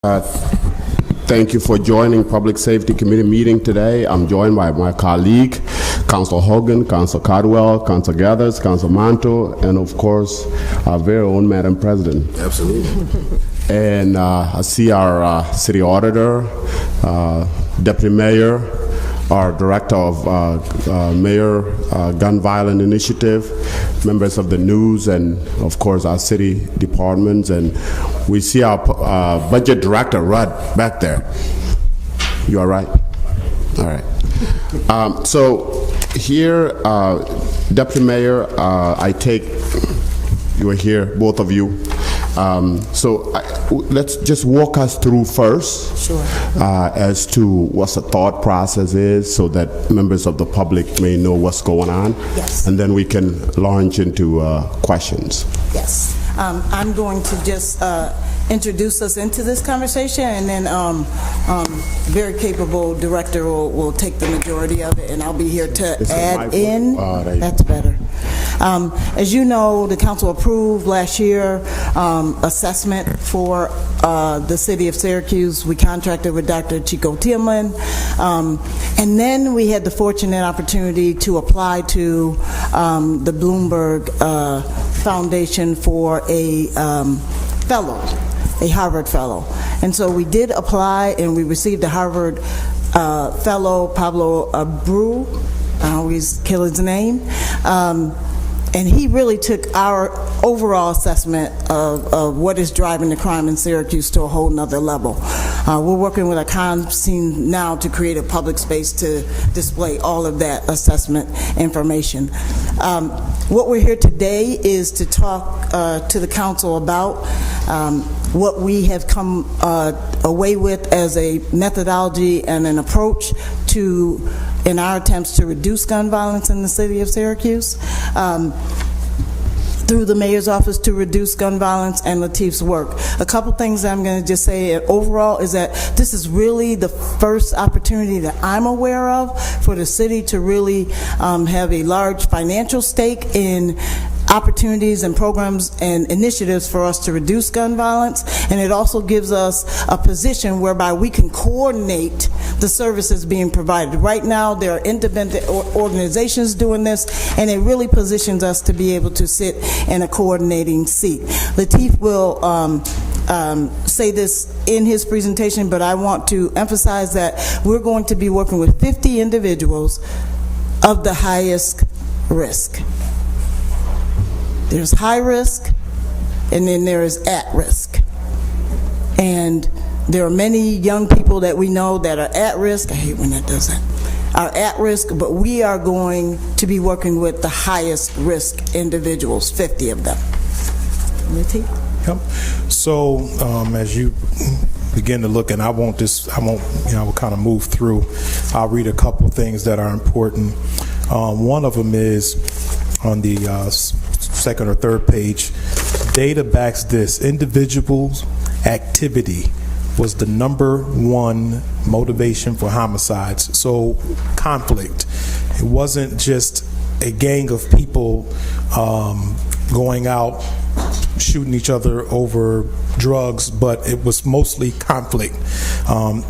Thank you for joining Public Safety Committee meeting today. I'm joined by my colleague, Council Hogan, Council Cardwell, Council Gathers, Council Manto, and of course, our very own Madam President. Absolutely. And I see our City Auditor, Deputy Mayor, our Director of Mayor Gun Violence Initiative, members of the news, and of course our city departments. And we see our Budget Director, Rudd, back there. You all right? All right. So here, Deputy Mayor, I take you are here, both of you. Let's just walk us through first. Sure. As to what the thought process is, so that members of the public may know what's going on. Yes. And then we can launch into questions. Yes. I'm going to just introduce us into this conversation, and then very capable director will take the majority of it, and I'll be here to add in. That's better. As you know, the council approved last year assessment for the city of Syracuse. We contracted with Dr. Chico Tillman, and then we had the fortunate opportunity to apply to the Bloomberg Foundation for a fellow, a Harvard fellow. And so we did apply, and we received a Harvard fellow, Pablo Abreu. I always kill his name. And he really took our overall assessment of what is driving the crime in Syracuse to a whole nother level. We're working with a crime scene now to create a public space to display all of that assessment information. What we're here today is to talk to the council about what we have come away with as a methodology and an approach to in our attempts to reduce gun violence in the city of Syracuse, through the mayor's office to reduce gun violence and Latif's work. A couple things that I'm going to just say overall is that this is really the first opportunity that I'm aware of for the city to really have a large financial stake in opportunities and programs and initiatives for us to reduce gun violence, and it also gives us a position whereby we can coordinate the services being provided. Right now, there are independent organizations doing this, and it really positions us to be able to sit in a coordinating seat. Latif will say this in his presentation, but I want to emphasize that we're going to be working with 50 individuals of the highest risk. There's high risk, and then there is at risk. And there are many young people that we know that are at risk. I hate when that does that. Are at risk, but we are going to be working with the highest risk individuals, 50 of them. Yep. So as you begin to look, and I will kind of move through. I'll read a couple things that are important. One of them is on the second or third page. Data backs this. Individuals' activity was the #1 motivation for homicides. So conflict. It wasn't just a gang of people going out shooting each other over drugs, but it was mostly conflict.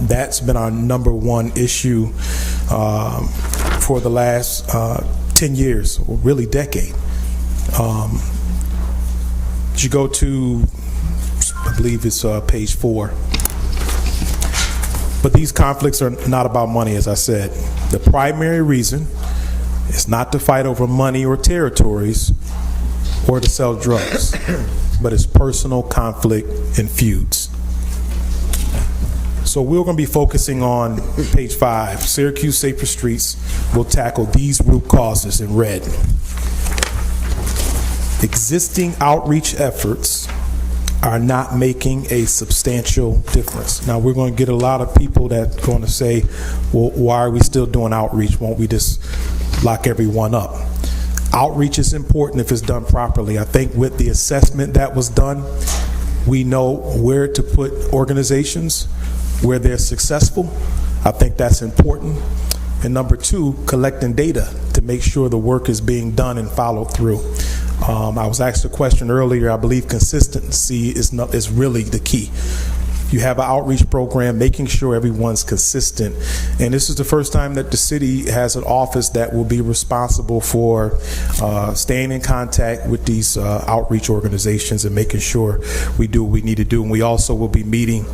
That's been our #1 issue for the last 10 years, or really decade. You go to, I believe it's page 4. But these conflicts are not about money, as I said. The primary reason is not to fight over money or territories or to sell drugs, but it's personal conflict and feuds. So we're going to be focusing on page 5. Syracuse Safer Streets will tackle these root causes in red. Existing outreach efforts are not making a substantial difference. Now, we're going to get a lot of people that are going to say, well, why are we still doing outreach? Won't we just lock everyone up? Outreach is important if it's done properly. I think with the assessment that was done, we know where to put organizations, where they're successful. I think that's important. And number 2, collecting data to make sure the work is being done and followed through. I was asked a question earlier. I believe consistency is really the key. You have an outreach program, making sure everyone's consistent. And this is the first time that the city has an office that will be responsible for staying in contact with these outreach organizations and making sure we do what we need to do. And we also will be meeting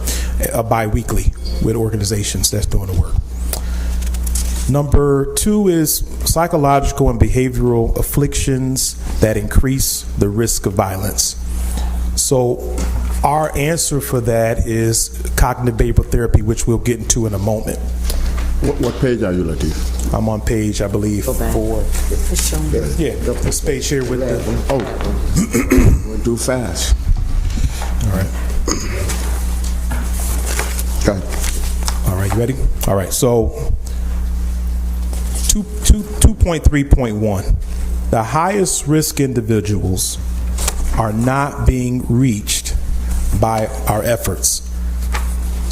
bi-weekly with organizations that's doing the work. Number 2 is psychological and behavioral afflictions that increase the risk of violence. So our answer for that is cognitive behavioral therapy, which we'll get into in a moment. What page are you, Latif? I'm on page, I believe, 4. It's showing. Yeah, this page here with the... Oh, we'll do fast. All right. Okay. All right, you ready? All right, so 2.3.1. The highest risk individuals are not being reached by our efforts.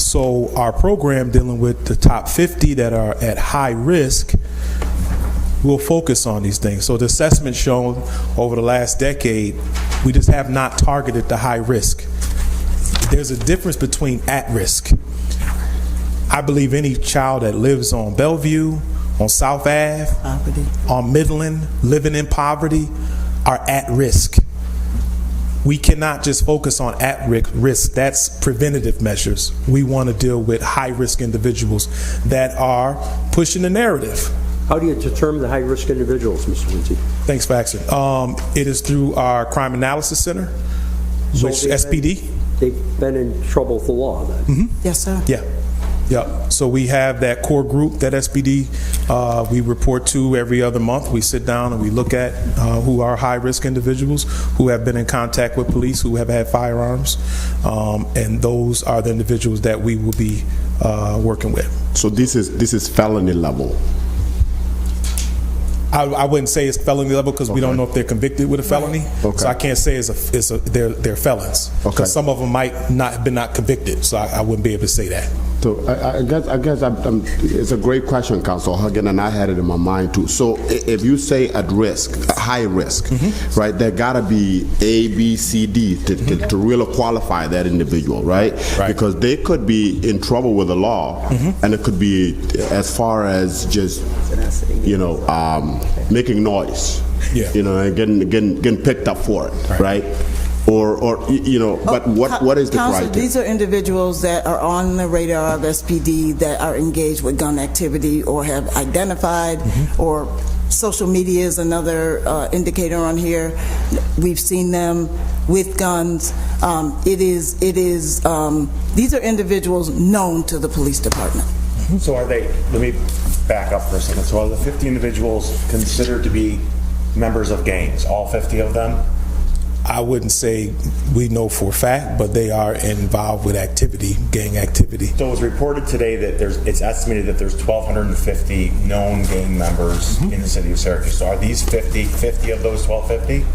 So our program dealing with the top 50 that are at high risk will focus on these things. So the assessment shown over the last decade, we just have not targeted the high risk. There's a difference between at risk. I believe any child that lives on Bellevue, on South Ave, Poverty. on Midland, living in poverty, are at risk. We cannot just focus on at-risk. That's preventative measures. We want to deal with high-risk individuals that are pushing the narrative. How do you determine the high-risk individuals, Mr. Lindsay? Thanks, Baxter. It is through our Crime Analysis Center, which SPD. They've been in trouble with the law, then? Mm-hmm. Yes, sir. Yeah. Yeah, so we have that core group, that SPD, we report to every other month. We sit down and we look at who are high-risk individuals, who have been in contact with police, who have had firearms, and those are the individuals that we will be working with. So this is felony level. I wouldn't say it's felony level because we don't know if they're convicted with a felony. Okay. So I can't say they're felons. Okay. Because some of them might not have been not convicted, so I wouldn't be able to say that. So I guess it's a great question, Council Huggin, and I had it in my mind too. So if you say at risk, high risk, right, there gotta be A, B, C, D to really qualify that individual, right? Because they could be in trouble with the law, and it could be as far as just, making noise, and getting picked up for it, right? But what is the Counsel, criteria? these are individuals that are on the radar of SPD that are engaged with gun activity or have identified, or social media is another indicator on here. We've seen them with guns. These are individuals known to the police department. So are they, let me back up for a second. So are the 50 individuals considered to be members of gangs, all 50 of them? I wouldn't say we know for a fact, but they are involved with activity, gang activity. So it was reported today that it's estimated that there's 1,250 known gang members in the city of Syracuse. So are these 50 of those 1,250?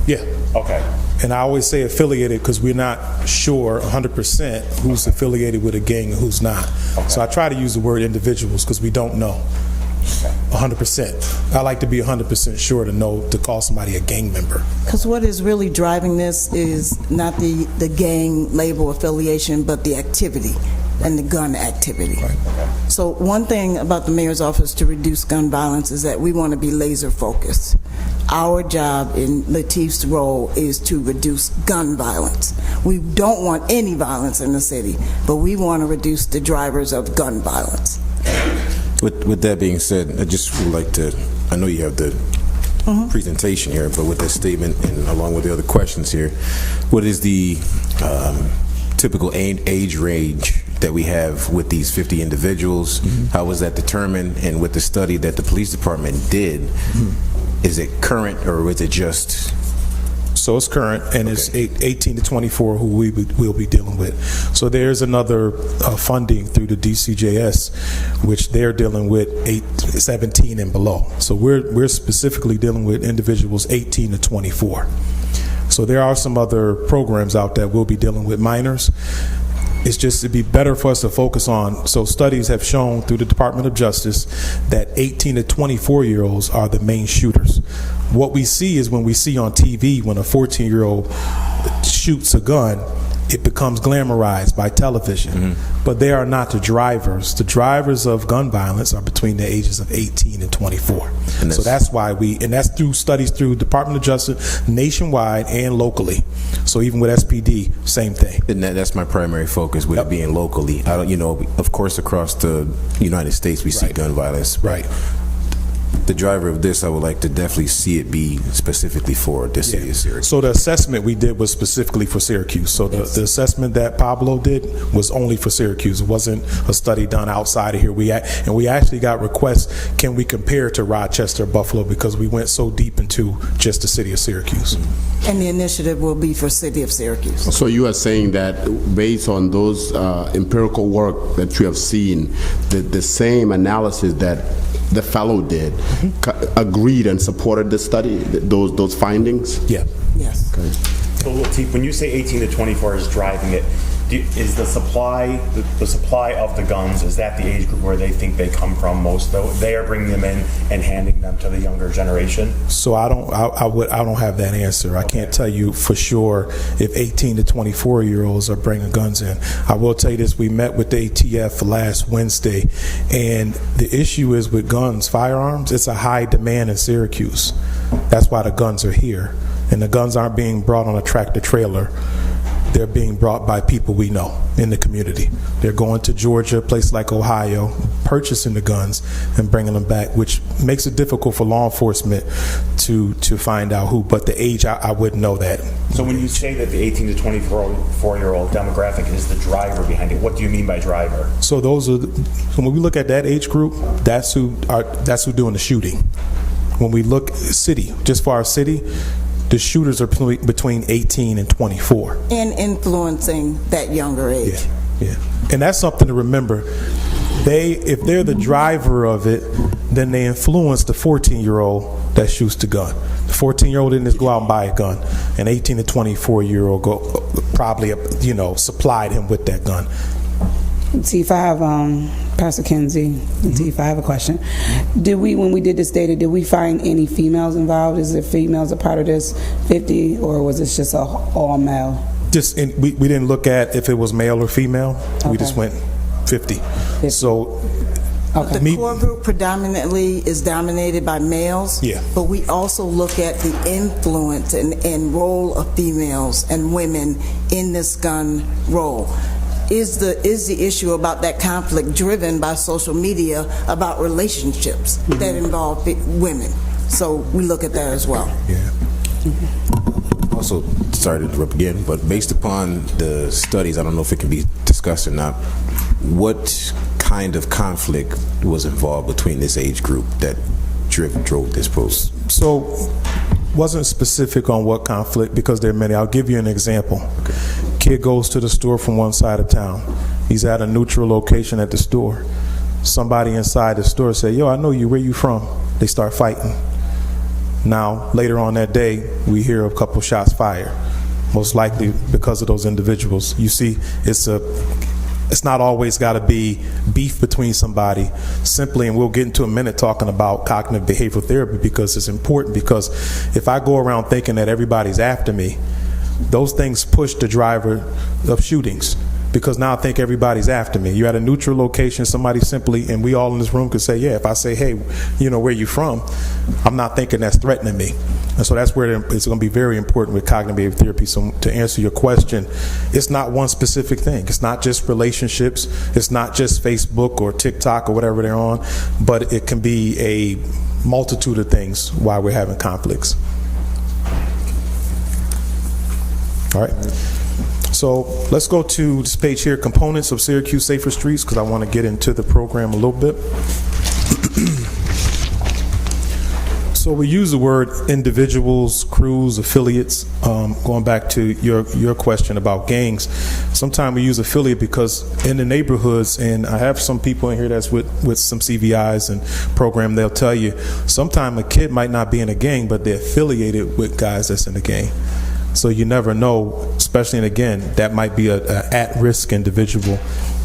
Yeah. Okay. And I always say affiliated because we're not sure 100% who's affiliated with a gang and who's not. Okay. So I try to use the word individuals because we don't know 100%. I like to be 100% sure to call somebody a gang member. Because what is really driving this is not the gang label affiliation, but the activity and the gun activity. Right. Okay. So one thing about the mayor's office to reduce gun violence is that we want to be laser focused. Our job in Latif's role is to reduce gun violence. We don't want any violence in the city, but we want to reduce the drivers of gun violence. With that being said, I just would like to, I know you have the presentation here, but with that statement and along with the other questions here, what is the typical age range that we have with these 50 individuals? How was that determined? And with the study that the police department did, is it current or is it just? So it's current, and it's 18 to 24 who we'll be dealing with. So there's another funding through the DCJS, which they're dealing with 17 and below. So we're specifically dealing with individuals 18 to 24. So there are some other programs out there we'll be dealing with minors. It's just it'd be better for us to focus on. So studies have shown through the Department of Justice that 18 to 24-year-olds are the main shooters. What we see is when we see on TV when a 14-year-old shoots a gun, it becomes glamorized by television. But they are not the drivers. The drivers of gun violence are between the ages of 18 and 24. And So that's why and that's through studies through Department of Justice nationwide and locally. So even with SPD, same thing. And that's my primary focus with it being locally. I don't, of course, across the United States, we see Right. gun violence. Right. The driver of this, I would like to definitely see it be specifically for the city of Syracuse. So the assessment we did was specifically for Syracuse. So the assessment that Pablo did was only for Syracuse. It wasn't a study done outside of here. We actually got requests, can we compare to Rochester, Buffalo, because we went so deep into just the city of Syracuse. And the initiative will be for City of Syracuse. So you are saying that based on those empirical work that you have seen, the same analysis that the fellow did agreed and supported the study, those findings? Yeah. Yes. So Lateef, when you say 18 to 24 is driving it, is the supply of the guns, is that the age group where they think they come from most? Though they are bringing them in and handing them to the younger generation? So I don't have that answer. I can't tell you for sure if 18 to 24-year-olds are bringing guns in. I will tell you this: we met with the ATF last Wednesday, and the issue is with guns, firearms. It's a high demand in Syracuse. That's why the guns are here, and the guns aren't being brought on a tractor trailer. They're being brought by people we know in the community. They're going to Georgia, a place like Ohio, purchasing the guns and bringing them back, which makes it difficult for law enforcement to find out who. But the age, I wouldn't know that. So when you say that the 18 to 24-year-old demographic is the driver behind it, what do you mean by driver? So so when we look at that age group, that's who doing the shooting. When we look city, just for our city, the shooters are between 18 and 24. And influencing that younger age. Yeah. And that's something to remember. If they're the driver of it, then they influence the 14-year-old that shoots the gun. The 14-year-old didn't just go out and buy a gun. An 18 to 24-year-old probably supplied him with that gun. Lateef, I have Pastor Kenzie. Lateef, I have a question. When we did this data, did we find any females involved? Is there females a part of this 50, or was this just all male? We didn't look at if it was male or female. Okay. We just went 50. So The core group predominantly is dominated by males. Yeah. But we also look at the influence and role of females and women in this gun role. Is the issue about that conflict driven by social media about relationships that involve women? So we look at that as well. Yeah. Also, sorry to interrupt again, but based upon the studies, I don't know if it can be discussed or not, what kind of conflict was involved between this age group that drove this post? So, wasn't specific on what conflict because there are many. I'll give you an example. Okay. Kid goes to the store from one side of town. He's at a neutral location at the store. Somebody inside the store say, "Yo, I know you. Where you from?" They start fighting. Now, later on that day, we hear a couple shots fired, most likely because of those individuals. You see, it's not always got to be beef between somebody simply, and we'll get into a minute talking about cognitive behavioral therapy because it's important, because if I go around thinking that everybody's after me, those things push the driver of shootings. Because now I think everybody's after me. You're at a neutral location, somebody simply, and we all in this room could say, yeah, if I say, hey, where you from, I'm not thinking that's threatening me. And so that's where it's going to be very important with cognitive behavioral therapy. So to answer your question, it's not one specific thing. It's not just relationships. It's not just Facebook or TikTok or whatever they're on, but it can be a multitude of things why we're having conflicts. All right. So let's go to this page here, components of Syracuse Safer Streets, because I want to get into the program a little bit. So we use the word individuals, crews, affiliates. Going back to your question about gangs, sometimes we use affiliate because in the neighborhoods, and I have some people in here that's with some CVIs and program, they'll tell you sometimes a kid might not be in a gang, but they're affiliated with guys that's in the gang. So you never know, especially, and again, that might be a at-risk individual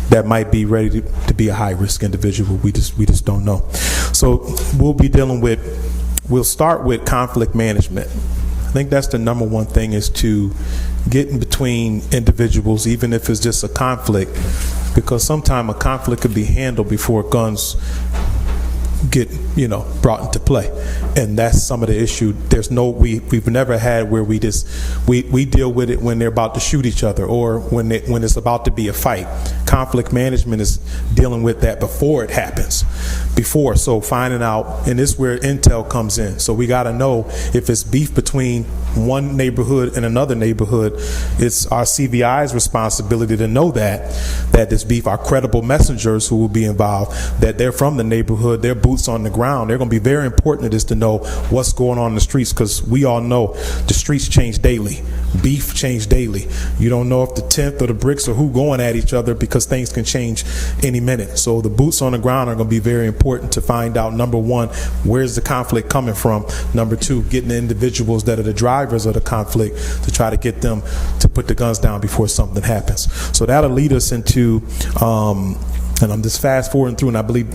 that might be ready to be a high-risk individual. We just don't know. So we'll start with conflict management. think that's the number one thing, is to get in between individuals, even if it's just a conflict, because sometimes a conflict could be handled before guns get brought into play, and that's some of the issue. We've never had where we deal with it when they're about to shoot each other or when it's about to be a fight. Conflict management is dealing with that before it happens. So finding out, and this is where intel comes in. So we got to know if it's beef between one neighborhood and another neighborhood. It's our CVI's responsibility to know that this beef, our credible messengers who will be involved, that they're from the neighborhood, they're boots on the ground. They're going to be very important to this, to know what's going on in the streets, because we all know the streets change daily. Beef change daily. You don't know if the 10th or the bricks or who going at each other, because things can change any minute. So the boots on the ground are going to be very important to find out, number one, where's the conflict coming from? Number two, getting the individuals that are the drivers of the conflict to try to get them to put the guns down before something happens. So that'll lead us into and I'm just fast forwarding through, and I believe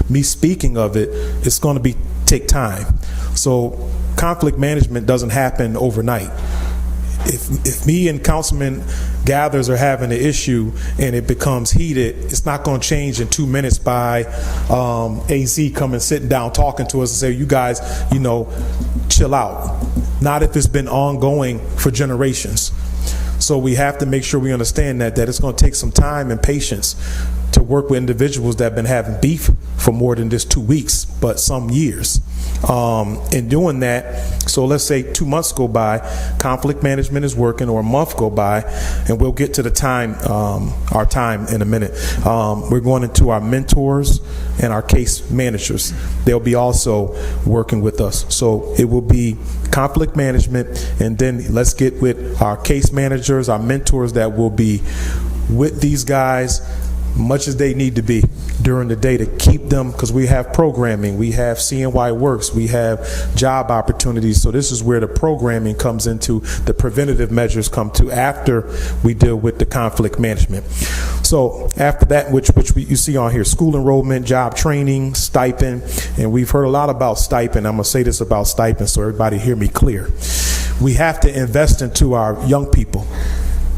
me speaking of it, it's going to take time. So conflict management doesn't happen overnight. If me and Councilman Gathers are having an issue and it becomes heated, it's not going to change in 2 minutes by AZ coming sitting down talking to us and say, you guys, chill out. Not if it's been ongoing for generations. So we have to make sure we understand that it's going to take some time and patience to work with individuals that have been having beef for more than just 2 weeks, but some years. In doing that, so let's say 2 months go by, conflict management is working, or a month go by, and we'll get to the time, our time in a minute. We're going into our mentors and our case managers. They'll be also working with us. So it will be conflict management, and then let's get with our case managers, our mentors that will be with these guys much as they need to be during the day to keep them, because we have programming, we have CNY Works, we have job opportunities. So this is where the programming comes into, the preventative measures come to after we deal with the conflict management. So after that, which you see on here, school enrollment, job training, stipend, and we've heard a lot about stipend. I'm going to say this about stipend so everybody hear me clear. We have to invest into our young people.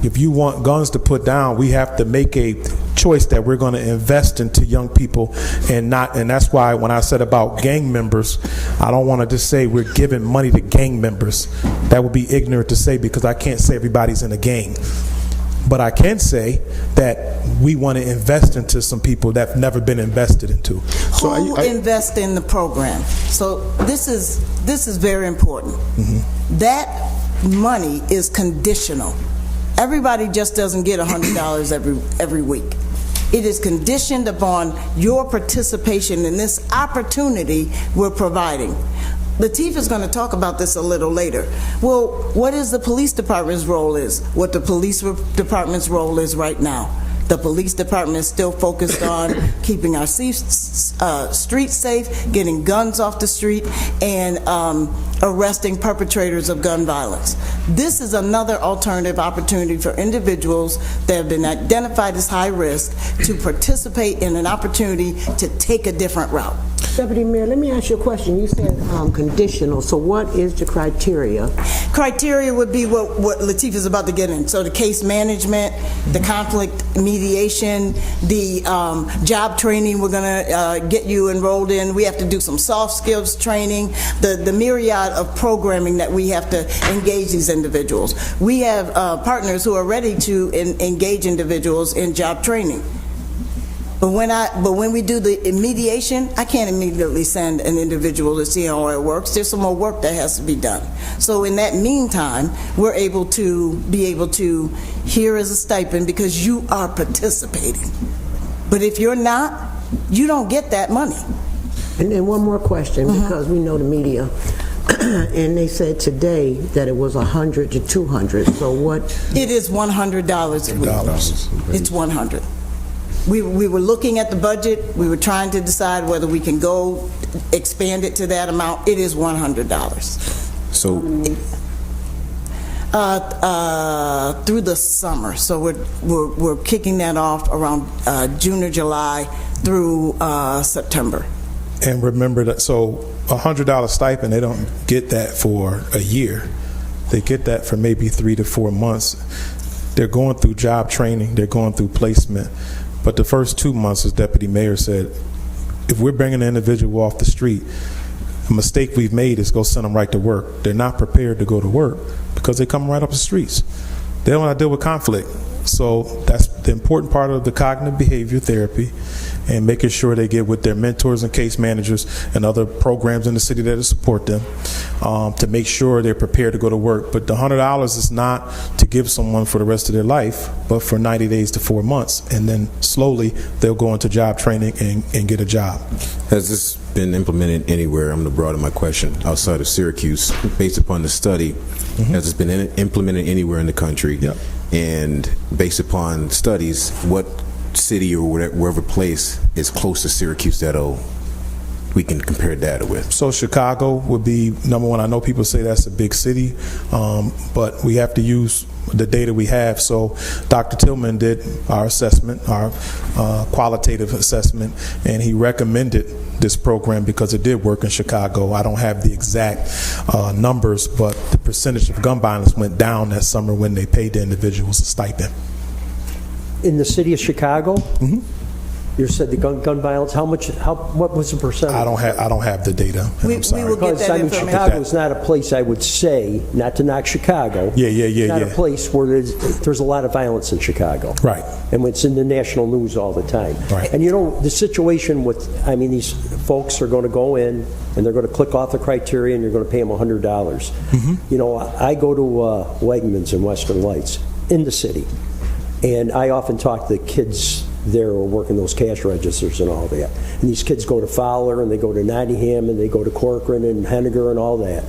If you want guns to put down, we have to make a choice that we're going to invest into young people, and that's why when I said about gang members, I don't want to just say we're giving money to gang members. That would be ignorant to say, because I can't say everybody's in a gang. But I can say that we want to invest into some people that have never been invested into. Who invest in the program? So this is very important. Mm-hmm. That money is conditional. Everybody just doesn't get $100 every week. It is conditioned upon your participation in this opportunity we're providing. Lateef is going to talk about this a little later. Well, what is the police department's role is? What the police department's role is right now. The police department is still focused on keeping our streets safe, getting guns off the street, and arresting perpetrators of gun violence. This is another alternative opportunity for individuals that have been identified as high risk to participate in an opportunity to take a different route. Deputy Mayor, let me ask you a question. You said conditional, so what is the criteria? Criteria would be what Lateef is about to get in. So the case management, the conflict mediation, the job training we're going to get you enrolled in. We have to do some soft skills training, the myriad of programming that we have to engage these individuals. We have partners who are ready to engage individuals in job training. But when we do the mediation, I can't immediately send an individual to see how it works. There's some more work that has to be done. So in that meantime, we're able to here is a stipend because you are participating. But if you're not, you don't get that money. And then one more question, because we know the media, and they said today that it was 100 to 200. So what? It is $100 a week. It's 100. We were looking at the budget. We were trying to decide whether we can go expand it to that amount. It is $100. So through the summer. So we're kicking that off around June or July through September. And remember that, so $100 stipend, they don't get that for a year. They get that for maybe 3 to 4 months. They're going through job training, they're going through placement. But the first 2 months, as Deputy Mayor said, if we're bringing an individual off the street, a mistake we've made is go send them right to work. They're not prepared to go to work because they come right up the streets. They don't want to deal with conflict. So that's the important part of the cognitive behavior therapy, and making sure they get with their mentors and case managers and other programs in the city that support them to make sure they're prepared to go to work. But the $100 is not to give someone for the rest of their life, but for 90 days to 4 months, and then slowly they'll go into job training and get a job. Has this been implemented anywhere? I'm going to broaden my question outside of Syracuse. Based upon the study, has this been implemented anywhere in the country? Yep. And based upon studies, what city or wherever place is close to Syracuse that we can compare data with? So Chicago would be number one. I know people say that's a big city, but we have to use the data we have. So Dr. Tillman did our assessment, our qualitative assessment, and he recommended this program because it did work in Chicago. I don't have the exact numbers, but the percentage of gun violence went down that summer when they paid the individuals a stipend. In the city of Chicago? You said the gun violence, what was the percentage? I don't have the data. We I'm sorry. will get that information. Chicago's not a place I would say, not to knock Chicago. Yeah. Not a place where there's a lot of violence in Chicago. Right. And it's in the national news all the time. Right. And the situation these folks are going to go in and they're going to click off the criteria and you're going to pay them $100. I go to Wegmans in Western Lights in the city, and I often talk to the kids there who are working those cash registers and all that. And these kids go to Fowler and they go to Nottingham and they go to Corcoran and Henniger and all that.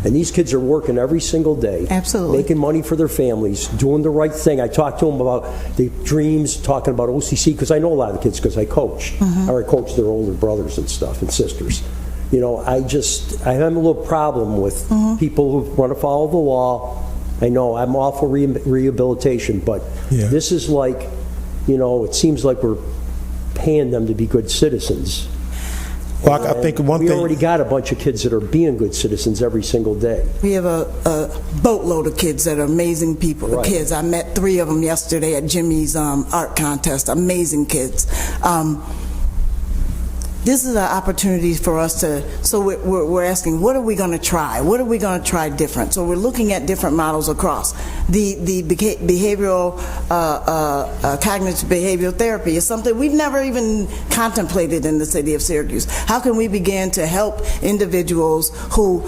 And these kids are working every single day. Absolutely. Making money for their families, doing the right thing. I talk to them about the dreams, talking about OCC, because I know a lot of the kids because I coach. Or I coach their older brothers and stuff and sisters. I have a little problem with people who want to follow the law. I know I'm all for rehabilitation, but this is like, it seems like we're paying them to be good citizens. Well, I think one thing... We already got a bunch of kids that are being good citizens every single day. We have a boatload of kids that are amazing people. Right. Kids, I met 3 of them yesterday at Jimmy's art contest. Amazing kids. This is an opportunity for us so we're asking, what are we going to try? What are we going to try different? So we're looking at different models across. The behavioral, cognitive behavioral therapy is something we've never even contemplated in the city of Syracuse. How can we begin to help individuals who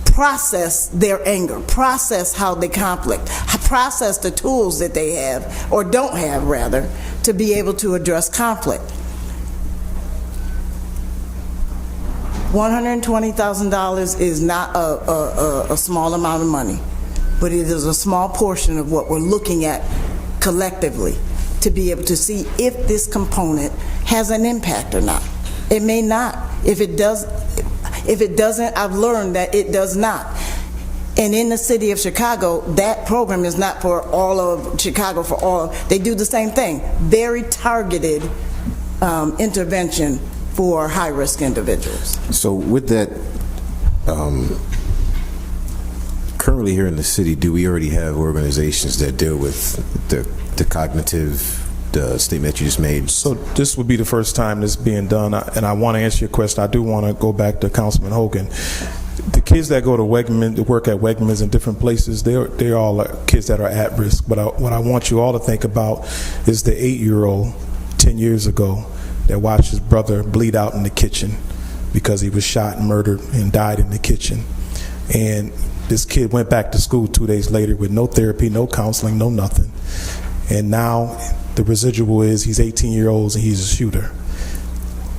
process their anger, process how they conflict, process the tools that they have, or don't have rather, to be able to address conflict? $120,000 is not a small amount of money, but it is a small portion of what we're looking at collectively to be able to see if this component has an impact or not. It may not. If it doesn't, I've learned that it does not. And in the city of Chicago, that program is not for all of Chicago, they do the same thing. Very targeted intervention for high-risk individuals. So with that, currently here in the city, do we already have organizations that deal with the cognitive statement that you just made? So this would be the first time this is being done, and I want to answer your question. I do want to go back to Councilman Hogan. The kids that go to Wegmans, that work at Wegmans in different places, they're all kids that are at risk. But what I want you all to think about is the 8-year-old 10 years ago that watched his brother bleed out in the kitchen because he was shot and murdered and died in the kitchen. And this kid went back to school 2 days later with no therapy, no counseling, no nothing. And now the residual is he's 18 years old and he's a shooter.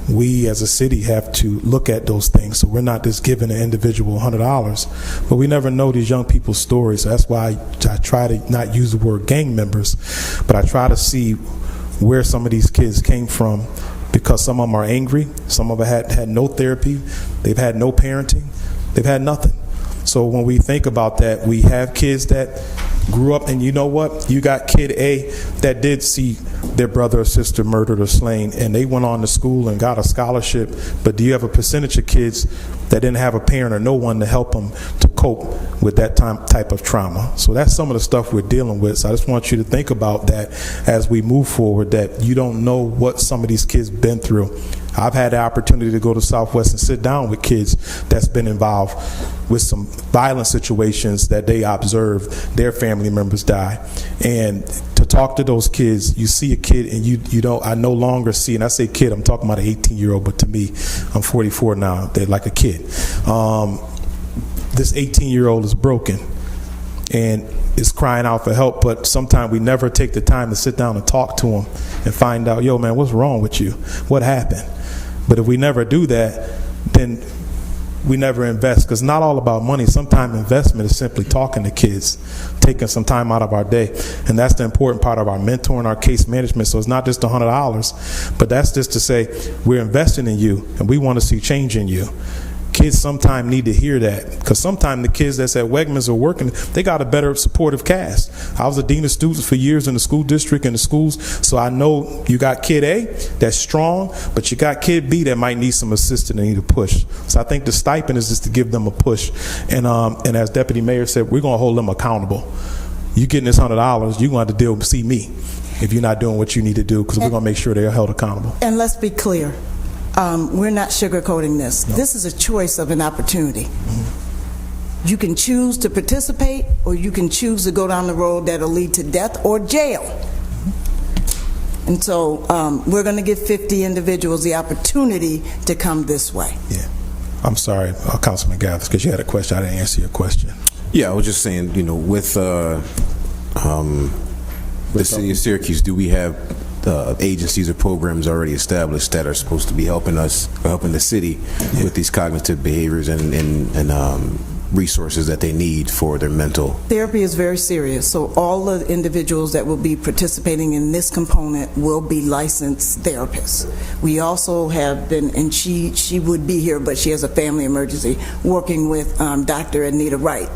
We as a city have to look at those things. So we're not just giving an individual $100, but we never know these young people's stories. So that's why I try to not use the word gang members, but I try to see where some of these kids came from, because some of them are angry, some of them had no therapy, they've had no parenting, they've had nothing. So when we think about that, we have kids that grew up, and you know what? You got kid A that did see their brother or sister murdered or slain, and they went on to school and got a scholarship, but do you have a percentage of kids that didn't have a parent or no one to help them to cope with that type of trauma. So that's some of the stuff we're dealing with. So I just want you to think about that as we move forward, that you don't know what some of these kids been through. I've had the opportunity to go to Southwest and sit down with kids that's been involved with some violent situations that they observed their family members die. And to talk to those kids, you see a kid and you don't, I no longer see, and I say kid, I'm talking about an 18-year-old, but to me, I'm 44 now, they're like a kid. This 18-year-old is broken and is crying out for help, but sometimes we never take the time to sit down and talk to him and find out, yo man, what's wrong with you? What happened? But if we never do that, then we never invest, because not all about money. Sometimes investment is simply talking to kids, taking some time out of our day. And that's the important part of our mentoring, our case management. So it's not just $100, but that's just to say we're investing in you and we want to see change in you. Kids sometimes need to hear that, because sometimes the kids that's at Wegmans are working, they got a better supportive cast. I was a dean of students for years in the school district and the schools, so I know you got kid A that's strong, but you got kid B that might need some assistance and need a push. So I think the stipend is just to give them a push. And as Deputy Mayor said, we're going to hold them accountable. You getting this $100, you're going to have to see me if you're not doing what you need to do, because we're going to make sure they're held accountable. And let's be clear. We're not sugarcoating this. No. This is a choice of an opportunity. You can choose to participate, or you can choose to go down the road that'll lead to death or jail. And so we're going to give 50 individuals the opportunity to come this way. Yeah. I'm sorry, Councilman Gathers, because you had a question. I didn't answer your question. Yeah, I was just saying, with the city of Syracuse, do we have agencies or programs already established that are supposed to be helping us, or helping the city with these cognitive behaviors and resources that they need for their mental? Therapy is very serious, so all the individuals that will be participating in this component will be licensed therapists. We also have been, and she would be here, but she has a family emergency, working with Dr. Anita Wright,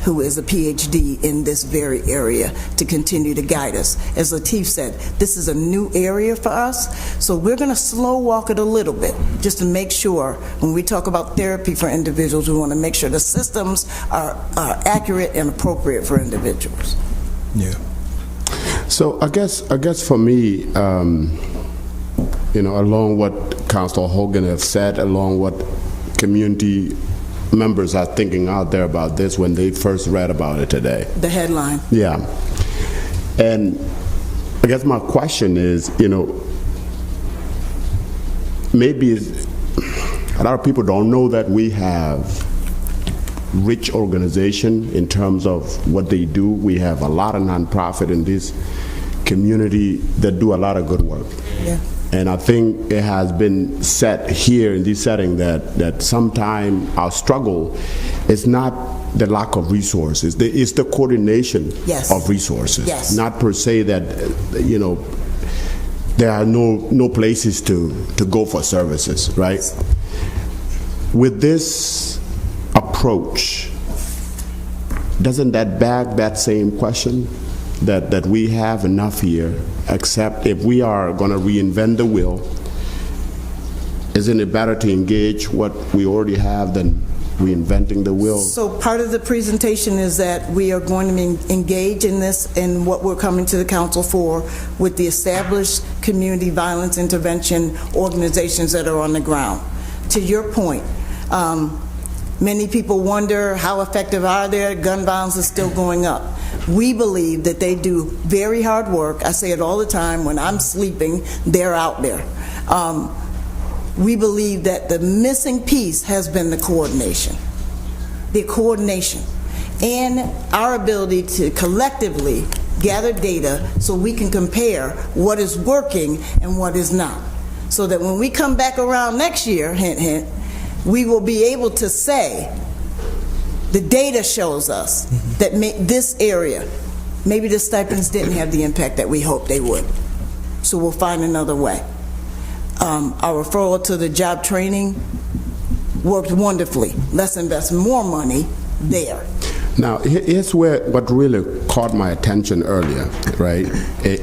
who is a PhD in this very area, to continue to guide us. As Lateef said, this is a new area for us, so we're going to slow walk it a little bit, just to make sure when we talk about therapy for individuals, we want to make sure the systems are accurate and appropriate for individuals. Yeah. So I guess for me, along what Councilor Hogan has said, along what community members are thinking out there about this when they first read about it today. The headline. Yeah. And I guess my question is, maybe a lot of people don't know that we have rich organization in terms of what they do. We have a lot of nonprofit in this community that do a lot of good work. Yeah. And I think it has been said here in this setting that sometimes our struggle is not the lack of resources, it's the coordination Yes. of resources. Yes. Not per se that, there are no places to go for services, right? With this approach, doesn't that beg that same question? That we have enough here, except if we are going to reinvent the wheel, isn't it better to engage what we already have than reinventing the wheel? So part of the presentation is that we are going to engage in this, in what we're coming to the council for, with the established community violence intervention organizations that are on the ground. To your point, many people wonder how effective are they? Gun violence is still going up. We believe that they do very hard work. I say it all the time. When I'm sleeping, they're out there. We believe that the missing piece has been the coordination. The coordination and our ability to collectively gather data so we can compare what is working and what is not. So that when we come back around next year, hint, hint, we will be able to say, the data shows us that this area, maybe the stipends didn't have the impact that we hoped they would. So we'll find another way. Our referral to the job training worked wonderfully. Let's invest more money there. Now, here's where what really caught my attention earlier, right?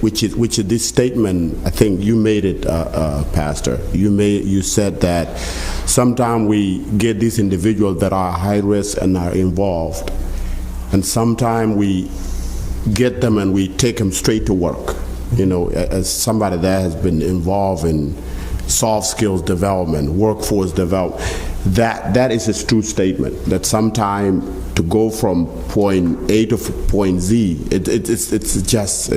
Which is this statement. I think you made it, Pastor. You said that sometimes we get these individuals that are high risk and are involved, and sometimes we get them and we take them straight to work. You know, as somebody that has been involved in soft skills development, workforce development, that is a true statement. That sometimes to go from point A to point Z, it's just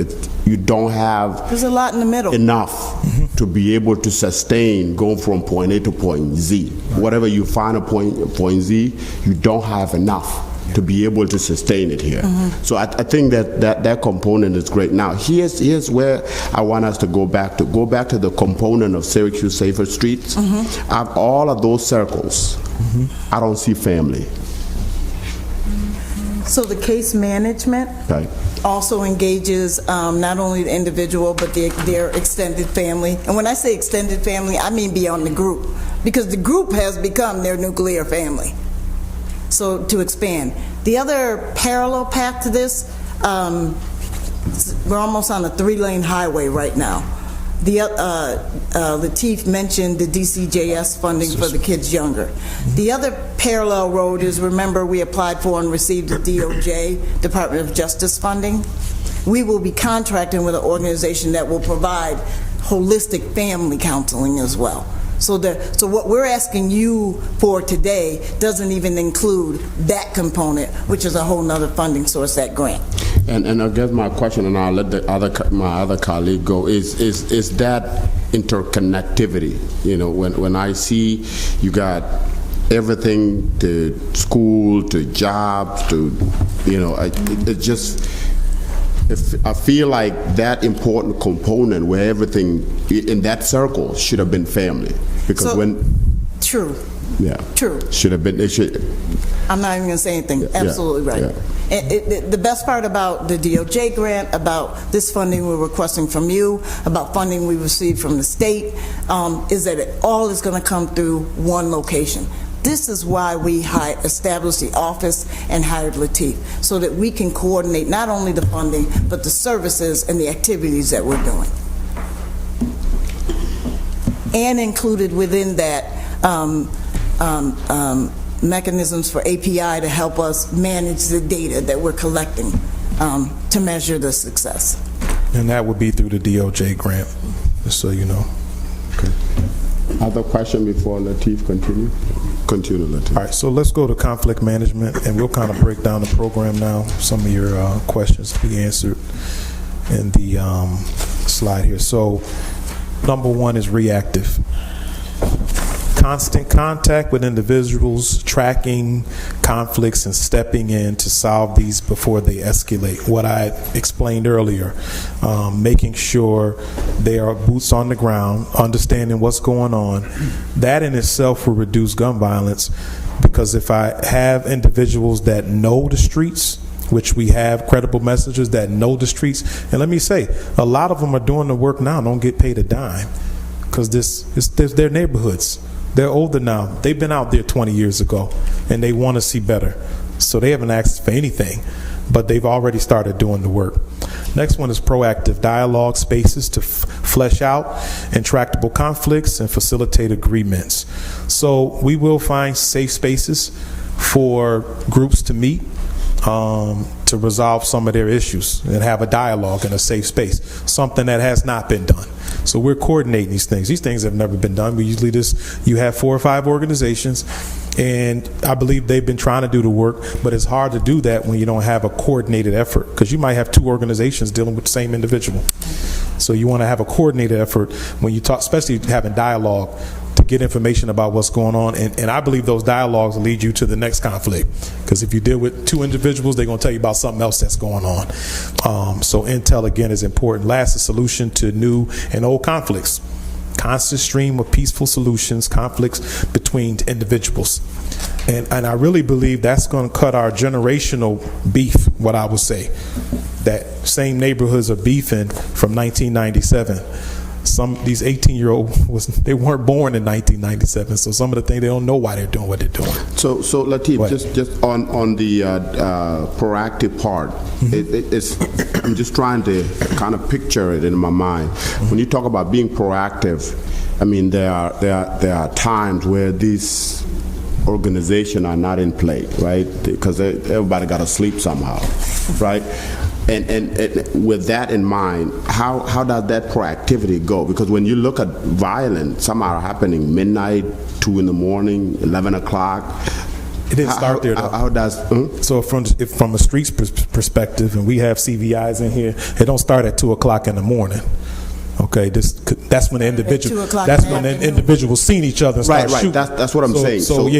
you don't have. There's a lot in the middle. Enough to be able to sustain going from point A to point Z. Whatever you find at point Z, you don't have enough to be able to sustain it here. So I think that component is great. Now here's where I want us to go back to the component of Syracuse Safer Streets. Out of all of those circles, I don't see family. So the case management also engages not only the individual but their extended family. And when I say extended family, I mean beyond the group, because the group has become their nuclear family. So to expand. The other parallel path to this, we're almost on a 3-lane highway right now. Lateef mentioned the DCJS funding for the kids younger. The other parallel road is, remember, we applied for and received the DOJ, Department of Justice funding. We will be contracting with an organization that will provide holistic family counseling as well. So what we're asking you for today doesn't even include that component, which is a whole nother funding source, that grant. And I guess my question, and I'll let my other colleague go, is that interconnectivity. You know, when I see you got everything, to school, to jobs, to, you know, it just, I feel like that important component where everything in that circle should have been family. Because True. Yeah. True. Should have been, it should. I'm not even going to say anything. Absolutely right. Yeah. And the best part about the DOJ grant, about this funding we're requesting from you, about funding we received from the state, is that it all is going to come through one location. This is why we established the office and hired Lateef, so that we can coordinate not only the funding, but the services and the activities that we're doing. And included within that mechanisms for API to help us manage the data that we're collecting to measure the success. And that would be through the DOJ grant, just so you know. Okay. Other question before Lateef continue? Continue, Lateef. All right, so let's go to conflict management, and we'll kind of break down the program now. Some of your questions to be answered in the slide here. So, number one is reactive. Constant contact with individuals, tracking conflicts and stepping in to solve these before they escalate. What I explained earlier, making sure they are boots on the ground, understanding what's going on. That in itself will reduce gun violence, because if I have individuals that know the streets, which we have credible messengers that know the streets, and let me say, a lot of them are doing the work now, don't get paid a dime, because this is their neighborhoods. They're older now. They've been out there 20 years ago, and they want to see better. So they haven't asked for anything, but they've already started doing the work. Next one is proactive dialogue spaces to flesh out intractable conflicts and facilitate agreements. So we will find safe spaces for groups to meet, to resolve some of their issues and have a dialogue in a safe space, something that has not been done. So we're coordinating these things. These things have never been done. We usually you have 4 or 5 organizations, and I believe they've been trying to do the work, but it's hard to do that when you don't have a coordinated effort, because you might have 2 organizations dealing with the same individual. So you want to have a coordinated effort when you talk, especially having dialogue, to get information about what's going on. And I believe those dialogues lead you to the next conflict, because if you deal with 2 individuals, they're going to tell you about something else that's going on. So intel, again, is important. Last, a solution to new and old conflicts. Constant stream of peaceful solutions, conflicts between individuals. And I really believe that's going to cut our generational beef, what I would say. That same neighborhoods are beefing from 1997. these 18-year-olds they weren't born in 1997, so some of the things they don't know why they're doing what they're doing. So Lateef, just on the proactive part, I'm just trying to kind of picture it in my mind. When you talk about being proactive, I mean there are times where these organizations are not in play, right? Because everybody got to sleep somehow, right? And with that in mind, how does that proactivity go? Because when you look at violence, some are happening midnight, 2 in the morning, 11 o'clock. It didn't start there, though. How does? So from a streets perspective, and we have CVIs in here, it don't start at 2 o'clock in the morning. Okay, that's when the individuals seen each other and start shooting. That's what I'm saying. So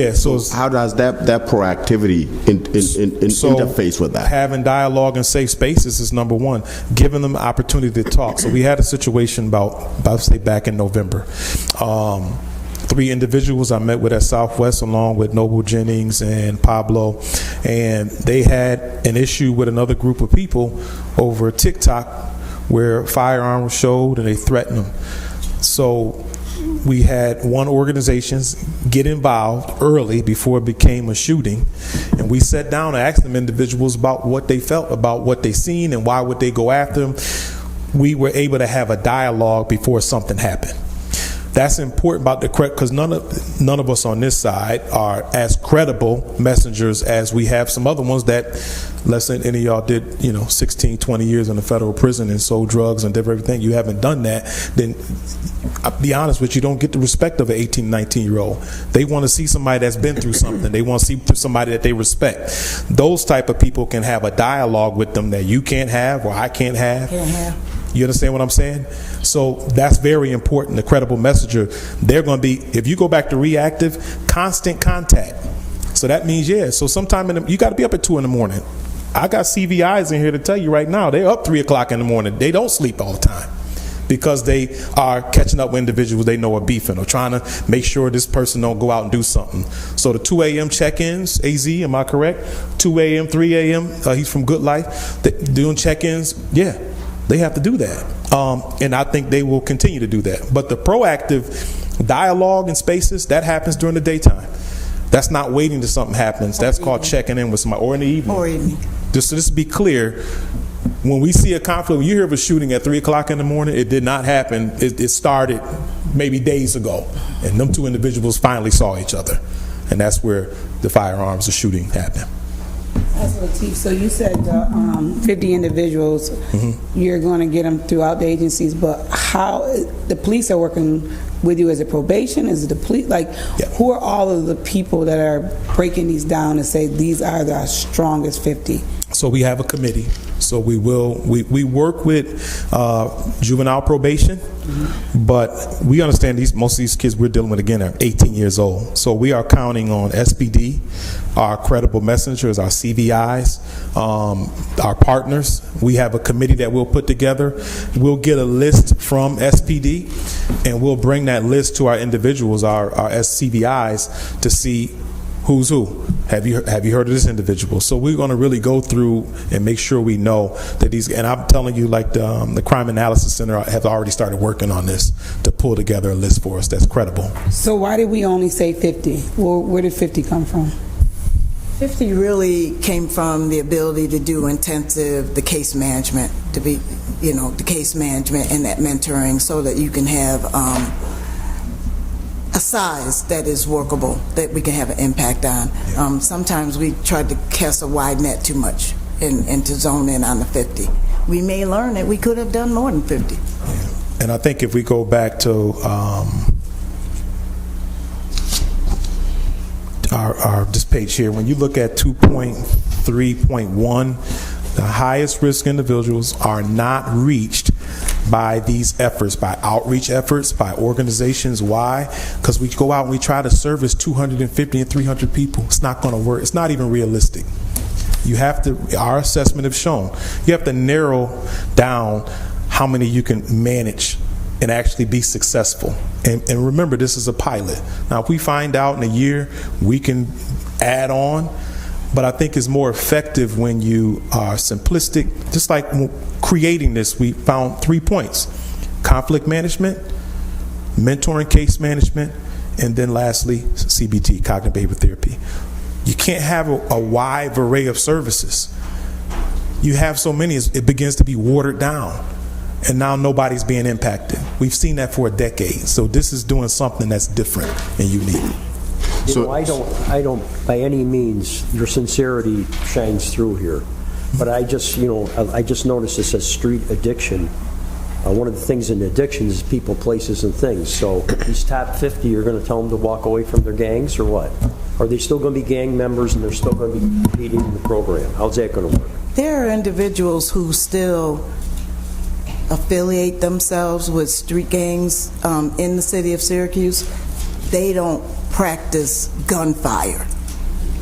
how does that proactivity interface with that? Having dialogue in safe spaces is number one. Giving them the opportunity to talk. So we had a situation about say back in November. 3 individuals I met with at Southwest, along with Noble Jennings and Pablo, and they had an issue with another group of people over TikTok, where firearms were showed and they threatened them. So we had one organization get involved early before it became a shooting, and we sat down and asked them individuals about what they felt about what they seen and why would they go after them. We were able to have a dialogue before something happened. That's important about the because none of us on this side are as credible messengers as we have some other ones that, let's say any of y'all did 16, 20 years in a federal prison and sold drugs and did everything. You haven't done that, then I'll be honest with you, don't get the respect of an 18, 19-year-old. They want to see somebody that's been through something. They want to see somebody that they respect. Those type of people can have a dialogue with them that you can't have or I can't have. You understand what I'm saying? So that's very important. The credible messenger, they're going to be, if you go back to reactive, constant contact. So that means, so sometime you got to be up at 2 in the morning. I got CVIs in here to tell you right now, they're up 3 o'clock in the morning. They don't sleep all the time because they are catching up with individuals they know are beefing or trying to make sure this person don't go out and do something. So the 2 a.m. check-ins, AZ, am I correct? 2 a.m., 3 a.m., he's from Good Life, doing check-ins, they have to do that. And I think they will continue to do that. But the proactive dialogue in spaces, that happens during the daytime. That's not waiting till something happens. That's called checking in with somebody, or in the evening. Just to be clear, when we see a conflict, when you hear of a shooting at 3 o'clock in the morning, it did not happen. It started maybe days ago. And them 2 individuals finally saw each other. And that's where the firearms, the shooting happened. So you said 50 individuals, you're going to get them throughout the agencies, but how the police are working with you? Is it probation? Is it the police? Who are all of the people that are breaking these down and say these are the strongest 50? So we have a committee. So we work with juvenile probation, but we understand most of these kids we're dealing with, again, are 18 years old. So we are counting on SPD, our credible messengers, our CVIs, our partners. We have a committee that we'll put together. We'll get a list from SPD, and we'll bring that list to our individuals, our CVIs, to see who's who. Have you heard of this individual? So we're going to really go through and make sure we know that these. And I'm telling you, the Crime Analysis Center have already started working on this to pull together a list for us that's credible. So why did we only say 50? Where did 50 come from? 50 really came from the ability to do the case management, the case management and that mentoring, so that you can have a size that is workable, that we can have an impact on. Sometimes we try to cast a wide net too much and to zone in on the 50. We may learn that we could have done more than 50. And I think if we go back to this page here, when you look at 2.3.1, the highest risk individuals are not reached by these efforts, by outreach efforts, by organizations. Why? Because we go out and we try to service 250 and 300 people. It's not going to work. It's not even realistic. You have to, our assessment have shown, you have to narrow down how many you can manage and actually be successful. And remember, this is a pilot. Now, if we find out in a year, we can add on. But I think it's more effective when you are simplistic. Just like creating this, we found 3 points. conflict management, mentoring case management, and then lastly, CBT, cognitive behavior therapy. You can't have a wide array of services. You have so many, it begins to be watered down. And now nobody's being impacted. We've seen that for a decade. So this is doing something that's different and unique. You know, I don't, by any means, your sincerity shines through here. But I just noticed it says street addiction. One of the things in addiction is people, places, and things. So these top 50, you're going to tell them to walk away from their gangs or what? Are they still going to be gang members and they're still going to be competing in the program? How's that going to work? There are individuals who still affiliate themselves with street gangs in the city of Syracuse. They don't practice gunfire.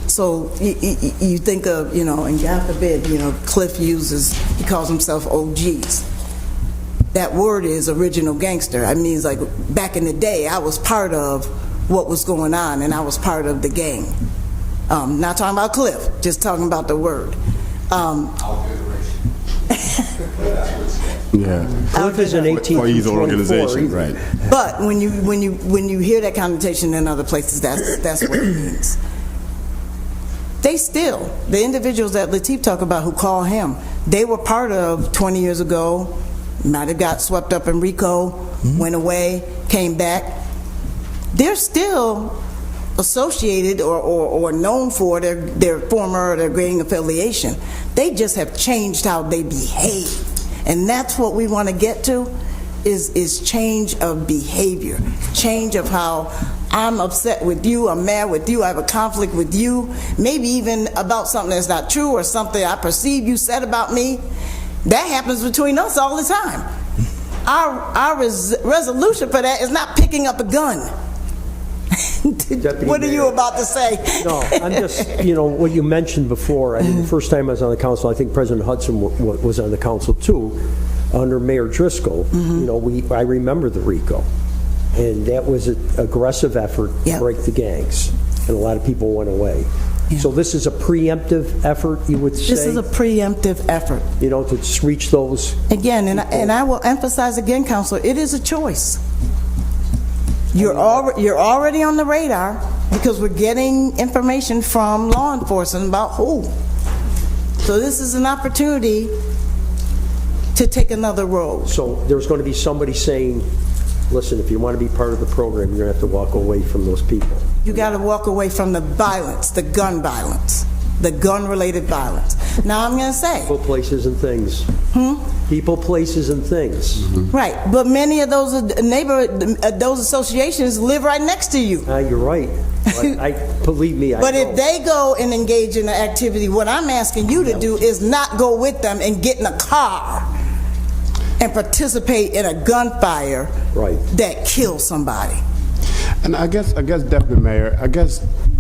So you think of, and God forbid, Cliff he calls himself OGs. That word is original gangster. I mean, it's like back in the day, I was part of what was going on, and I was part of the gang. Not talking about Cliff, just talking about the word. Yeah. Cliff is an 18 for his organization, right? But when you hear that connotation in other places, that's what it means. The individuals that Lateef talked about who call him, they were part of 20 years ago, might have got swept up in RICO, went away, came back. They're still associated or known for their former or their gang affiliation. They just have changed how they behave. And that's what we want to get to, is change of behavior, change of how I'm upset with you, I'm mad with you, I have a conflict with you, maybe even about something that's not true or something I perceive you said about me. That happens between us all the time. Our resolution for that is not picking up a gun. What are you about to say? No, I'm just, what you mentioned before, I mean, the first time I was on the council, I think President Hudson was on the council too, under Mayor Driscoll. I remember the RICO, and that was an aggressive effort to break the gangs, and a lot of people went away. Yeah. So this is a preemptive effort, you would say? This is a preemptive effort. To reach those. Again, and I will emphasize again, Councilor, it is a choice. You're already on the radar because we're getting information from law enforcement about who. So this is an opportunity to take another road. So there's going to be somebody saying, listen, if you want to be part of the program, you're going to have to walk away from those people. You got to walk away from the violence, the gun violence, the gun-related violence. Now I'm going to say. People, places, and things. People, places, and things. Right, but many of those those associations live right next to you. You're right. Believe me, I But know. if they go and engage in an activity, what I'm asking you to do is not go with them and get in a car and participate in a gunfire that kills somebody. And I guess, Deputy Mayor,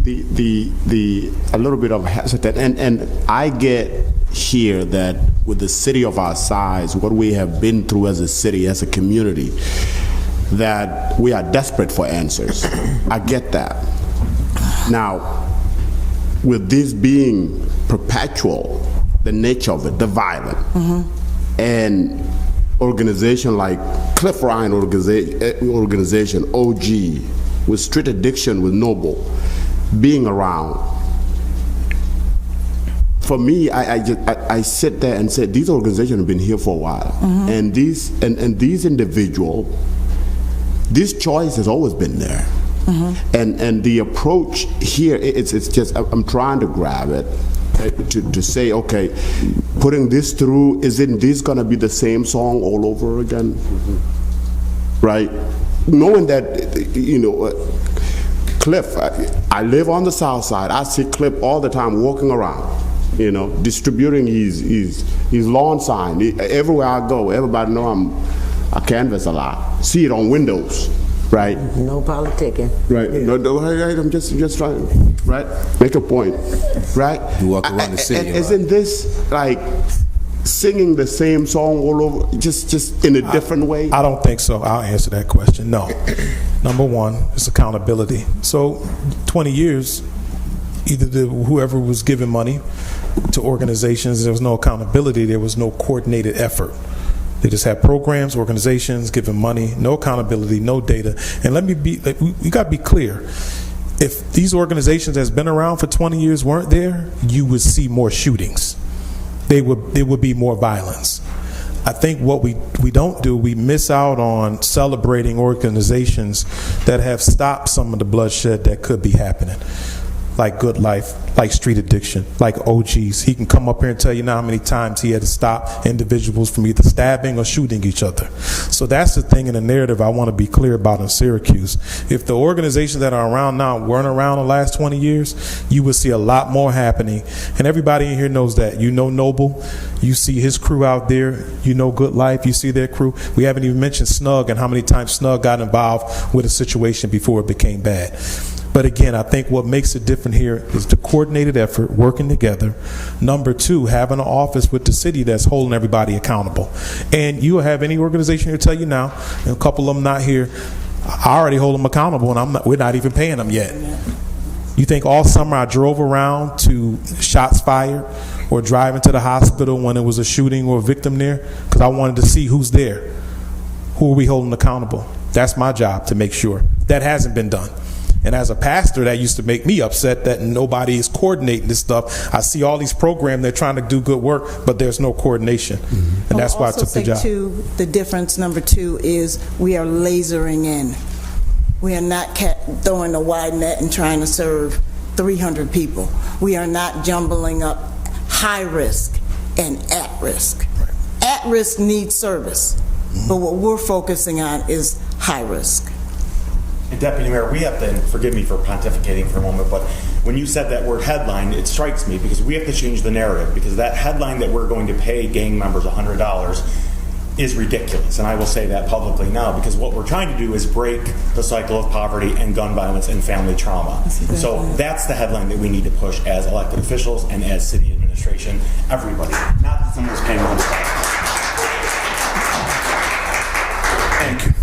the a little bit of hesitant, and I get here that with the city of our size, what we have been through as a city, as a community, that we are desperate for answers. I get that. Now, with this being perpetual, the nature of it, the violent, and organization like Cliff Ryan organization, OG, with street addiction with Noble, being around. For me, I sit there and say, these organizations have been here for a while, and these individuals, this choice has always been there, and the approach here, it's just I'm trying to grab it. To say, okay, putting this through, isn't this going to be the same song all over again? Right? Knowing that, Cliff, I live on the south side. I see Cliff all the time walking around, distributing his lawn sign. Everywhere I go, everybody know I canvas a lot. See it on windows. Right. No politicking. Right. No, I'm just trying. Right. Make a point. Right. You walk around the city. And isn't this like singing the same song all over, just in a different way? I don't think so. I'll answer that question. No. Number one, it's accountability. So, 20 years, either whoever was giving money to organizations, there was no accountability. There was no coordinated effort. They just have programs, organizations, giving money, no accountability, no data. And we got to be clear. If these organizations that's been around for 20 years weren't there, you would see more shootings. There would be more violence. I think what we don't do, we miss out on celebrating organizations that have stopped some of the bloodshed that could be happening. Like Good Life, like Street Addiction, like OGs. He can come up here and tell you now how many times he had to stop individuals from either stabbing or shooting each other. So that's the thing in the narrative I want to be clear about in Syracuse. If the organizations that are around now weren't around the last 20 years, you would see a lot more happening. And everybody in here knows that. You know Noble, you see his crew out there, you know Good Life, you see their crew. We haven't even mentioned Snug and how many times Snug got involved with a situation before it became bad. But again, I think what makes it different here is the coordinated effort, working together. Number two, having an office with the city that's holding everybody accountable. And you'll have any organization here tell you now, and a couple of them not here, I already hold them accountable, and we're not even paying them yet. You think all summer I drove around to shots fired or driving to the hospital when there was a shooting or a victim there? Because I wanted to see who's there. Who are we holding accountable? That's my job, to make sure. That hasn't been done. And as a pastor, that used to make me upset that nobody is coordinating this stuff. I see all these programs, they're trying to do good work, but there's no coordination. And that's why I took the job. Too, the difference, number two, is we are lasering in. We are not throwing a wide net and trying to serve 300 people. We are not jumbling up high risk and at risk. Right. At risk needs service, but what we're focusing on is high risk. And Deputy Mayor, we have to, and forgive me for pontificating for a moment, but when you said that word headline, it strikes me because we have to change the narrative, because that headline that we're going to pay gang members $100 is ridiculous. And I will say that publicly now, because what we're trying to do is break the cycle of poverty and gun violence and family trauma. So that's the headline that we need to push as elected officials and as city administration, everybody. Not that someone's paying $100.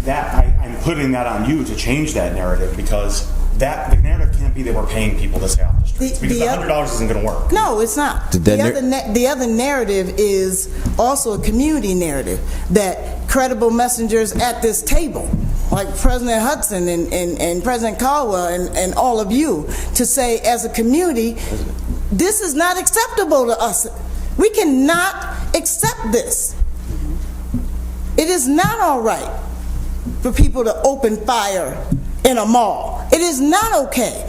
I'm putting that on you to change that narrative, because the narrative can't be that we're paying people to stay off the streets, because the $100 isn't going to work. No, it's not. The other narrative is also a community narrative, that credible messengers at this table, like President Hudson and President Caldwell and all of you, to say as a community, this is not acceptable to us. We cannot accept this. It is not all right for people to open fire in a mall. It is not okay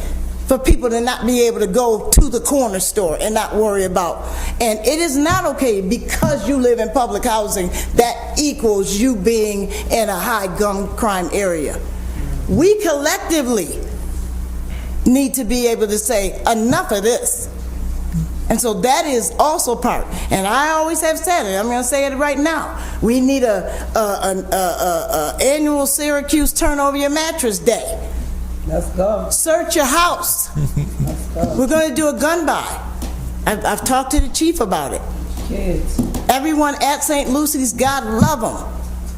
for people to not be able to go to the corner store and not worry about. And it is not okay because you live in public housing that equals you being in a high gun crime area. We collectively need to be able to say enough of this. And so that is also part. And I always have said it, I'm going to say it right now. We need an annual Syracuse Turn Over Your Mattress Day. Let's go. Search your house. Let's go. We're going to do a gun buy. I've talked to the chief about it. Kids. Everyone at St. Lucy's, God love them.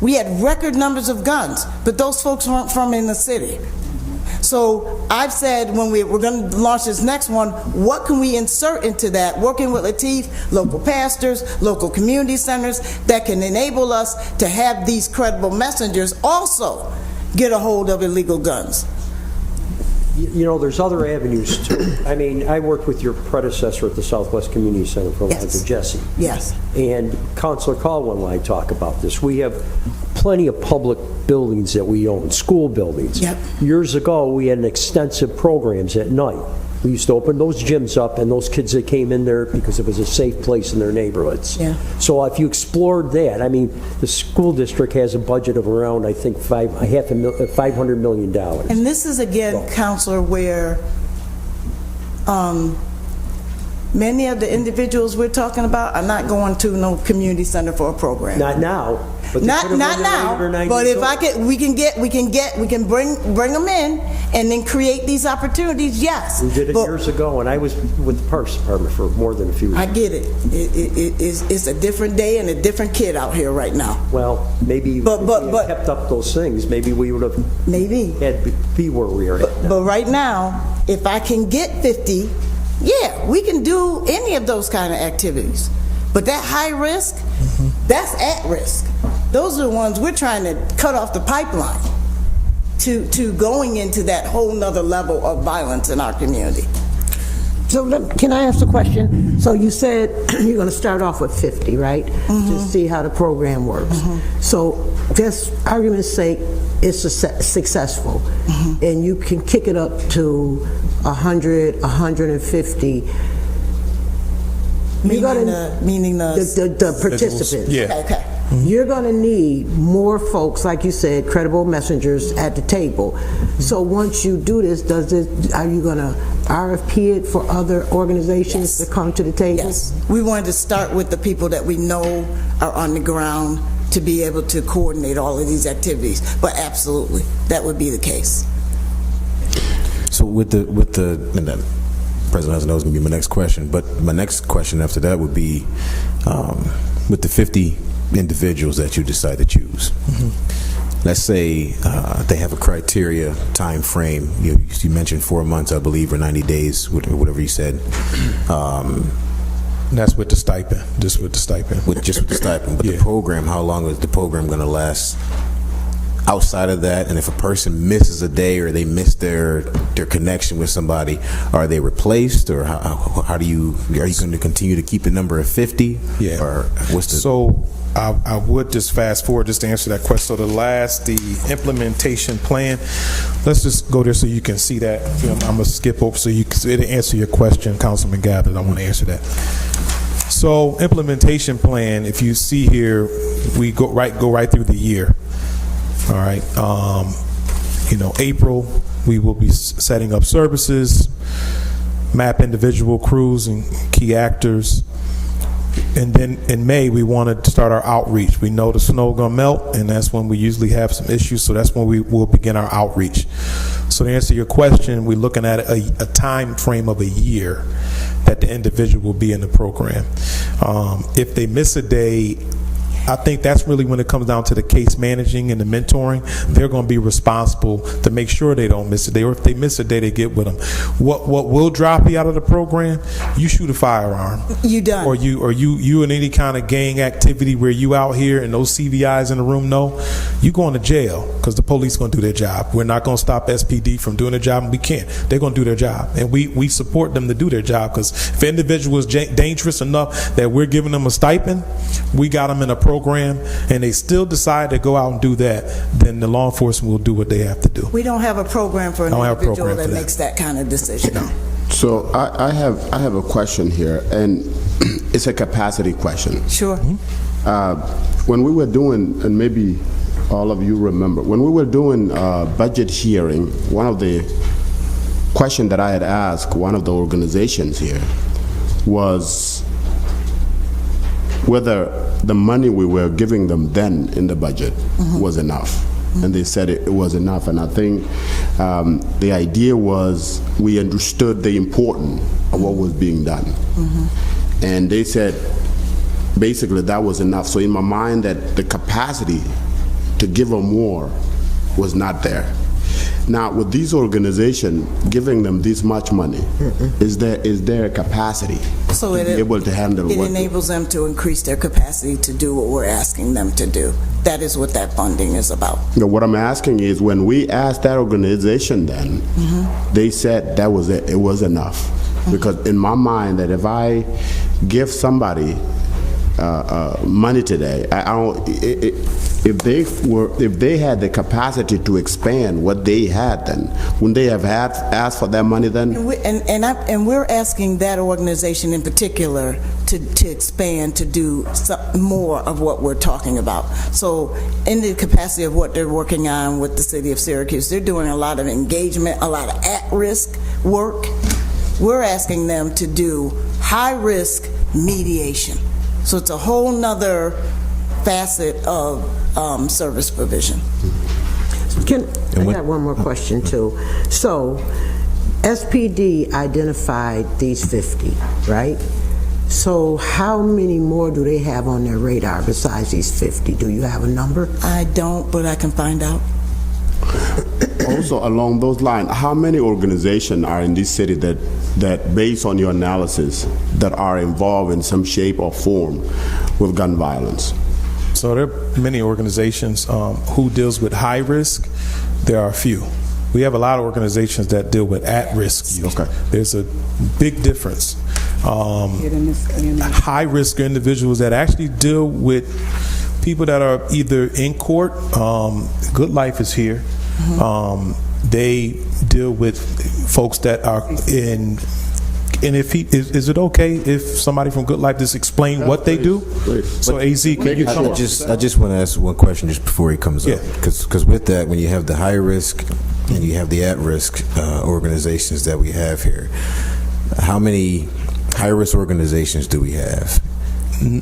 We had record numbers of guns, but those folks weren't from in the city. So I've said when we're going to launch this next one, what can we insert into that, working with Lateef, local pastors, local community centers, that can enable us to have these credible messengers also get a hold of illegal guns. You know, there's other avenues too. I mean, I worked with your predecessor at the Southwest Community Center for a while, Jesse. Yes. And Councilor Caldwell and I talk about this. We have plenty of public buildings that we own, school buildings. Yep. Years ago, we had extensive programs at night. We used to open those gyms up, and those kids that came in there because it was a safe place in their neighborhoods. Yeah. So if you explored that, I mean, the school district has a budget of around, I think, $500 million. And this is, again, Counselor, where many of the individuals we're talking about are not going to no community center for a program. Not now. But Not now, but if we can bring them in and then create these opportunities, yes. We did it years ago, and I was with the Parks Department for more than a few years. I get it. It's a different day and a different kid out here right now. Well, maybe if we had kept up those things, maybe we would have had to be where we are at now. But right now, if I can get 50, yeah, we can do any of those kind of activities. But that high risk, that's at risk. those are the ones we're trying to cut off the pipeline to going into that whole nother level of violence in our community. So can I ask a question? So you said you're going to start off with 50, right? To see how the program works. So just argument's sake, it's successful, and you can kick it up to 100, 150. Meaning the participants. Yeah. Okay. You're going to need more folks, like you said, credible messengers at the table. So once you do this, are you going to RFP it for other organizations to come to the table? Yes. We wanted to start with the people that we know are on the ground to be able to coordinate all of these activities. But absolutely, that would be the case. So with the and that President doesn't know is going to be my next question, but my next question after that would be with the 50 individuals that you decide to choose. Let's say they have a criteria time frame. You mentioned 4 months, I believe, or 90 days, whatever you said. That's with the stipend, just with the stipend. Just with the stipend. But the program, how long is the program going to last outside of that? And if a person misses a day or they miss their connection with somebody, are they replaced, or how are you going to continue to keep the number of 50? Yeah. Or what's the... So I would just fast forward just to answer that question. So the implementation plan, let's just go there so you can see that. I'm going to skip over so it'll answer your question, Councilman Gabbard. I want to answer that. So implementation plan, if you see here, we go right through the year. All right. April, we will be setting up services, map individual crews and key actors. And then in May, we wanted to start our outreach. We know the snow going to melt, and that's when we usually have some issues, so that's when we will begin our outreach. So to answer your question, we're looking at a time frame of a year that the individual will be in the program. If they miss a day, I think that's really when it comes down to the case managing and the mentoring. They're going to be responsible to make sure they don't miss a day, or if they miss a day, they get with them. What will drop you out of the program? You shoot a firearm. You done. Or you in any kind of gang activity where you out here and those CVIs in the room know, you going to jail because the police going to do their job. We're not going to stop SPD from doing their job, and we can't. They're going to do their job, and we support them to do their job, because if an individual is dangerous enough that we're giving them a stipend, we got them in a program, and they still decide to go out and do that, then the law enforcement will do what they have to do. We don't have a program for an individual that makes that kind of decision. No. So I have a question here, and it's a capacity question. Sure. When we were doing, and maybe all of you remember, when we were doing budget hearing, one of the questions that I had asked one of the organizations here was whether the money we were giving them then in the budget was enough. And they said it was enough. And I think the idea was we understood the importance of what was being done. And they said basically that was enough. So in my mind, that the capacity to give them more was not there. Now, with these organizations giving them this much money, is there a capacity so to be able to handle it what enables them to increase their capacity to do what we're asking them to do. That is what that funding is about. You know, what I'm asking is, when we asked that organization then, they said that was it was enough. Because in my mind, that if I give somebody money today, if they had the capacity to expand what they had, then wouldn't they have asked for that money then? And we're asking that organization in particular to expand, to do more of what we're talking about. So in the capacity of what they're working on with the city of Syracuse, they're doing a lot of engagement, a lot of at-risk work. We're asking them to do high-risk mediation. So it's a whole nother facet of service provision. I got one more question too. So SPD identified these 50, right? So how many more do they have on their radar besides these 50? Do you have a number? I don't, but I can find out. Also, along those lines, how many organizations are in this city that, based on your analysis, that are involved in some shape or form with gun violence? So there are many organizations who deals with high risk. There are a few. We have a lot of organizations that deal with at-risk youth. Okay. There's a big difference. High-risk individuals that actually deal with people that are either in court. Good Life is here. They deal with folks that are in. And if is it okay if somebody from Good Life just explain what they do? Please. So AZ, can you come I just want to ask one question just before he comes up, because with that, when you have the high risk and you have the at risk organizations that we have here, how many high risk organizations do we have?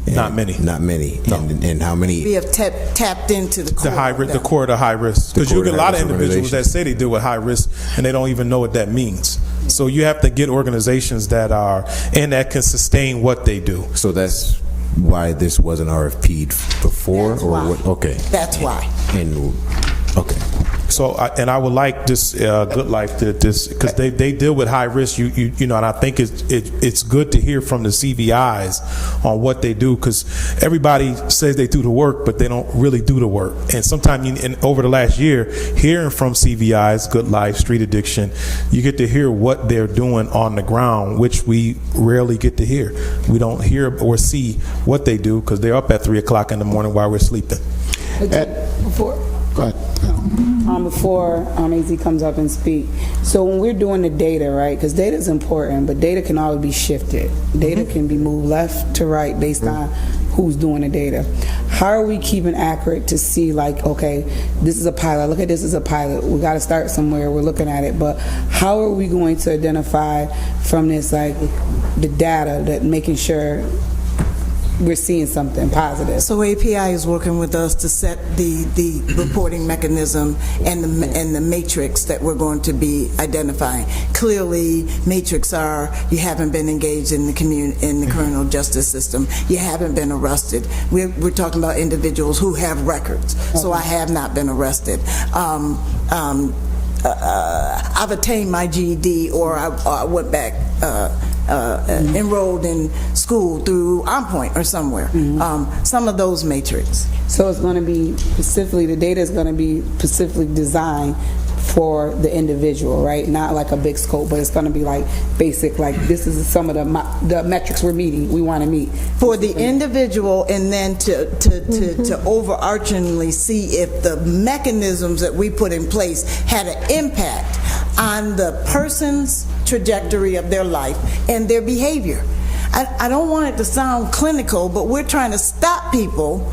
Not many. Not many. No. And how many? We have tapped into the core. The core of the high risk. Because you get a lot of individuals that say they deal with high risk and they don't even know what that means. So you have to get organizations that are and that can sustain what they do. So that's why this wasn't RFP'd before, That's or why. what? Okay. That's why. And okay. So I would like this Good Life to this, because they deal with high risk. You know, and I think it's good to hear from the CVIs on what they do, because everybody says they do the work, but they don't really do the work. And sometimes over the last year, hearing from CVIs, Good Life, Street Addiction, you get to hear what they're doing on the ground, which we rarely get to hear. We don't hear or see what they do because they're up at 3 o'clock in the morning while we're sleeping. Before AZ comes up and speak, so when we're doing the data, right, because data is important, but data can always be shifted. Data can be moved left to right based on who's doing the data. How are we keeping accurate to see, like, okay, this is a pilot, look at this as a pilot, we got to start somewhere, we're looking at it, but how are we going to identify from this, like, the data, that making sure we're seeing something positive? So API is working with us to set the reporting mechanism and the matrix that we're going to be identifying. Clearly, matrix are you haven't been engaged in the criminal justice system, you haven't been arrested. We're talking about individuals who have records. So I have not been arrested. I've attained my GED, or I went back. Enrolled in school through OnPoint or somewhere. Some of those matrix. So it's going to be specifically, the data is going to be specifically designed for the individual, right? Not like a big scope, but it's going to be like basic, like this is some of the metrics we want to meet. For the individual, and then to overarchingly see if the mechanisms that we put in place had an impact on the person's trajectory of their life and their behavior. I don't want it to sound clinical, but we're trying to stop people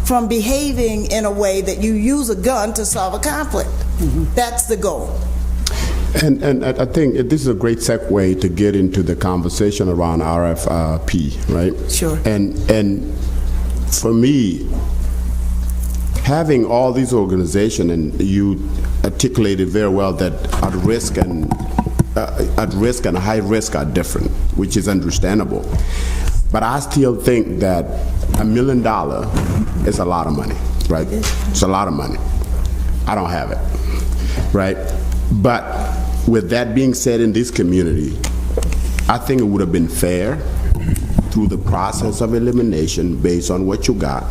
from behaving in a way that you use a gun to solve a conflict. That's the goal. And I think this is a great segue to get into the conversation around RFP, right? Sure. And for me, having all these organizations, and you articulated very well that at risk and high risk are different, which is understandable. But I still think that $1 million is a lot of money, right? It's a lot of money. I don't have it, right? But with that being said, in this community, I think it would have been fair through the process of elimination based on what you got,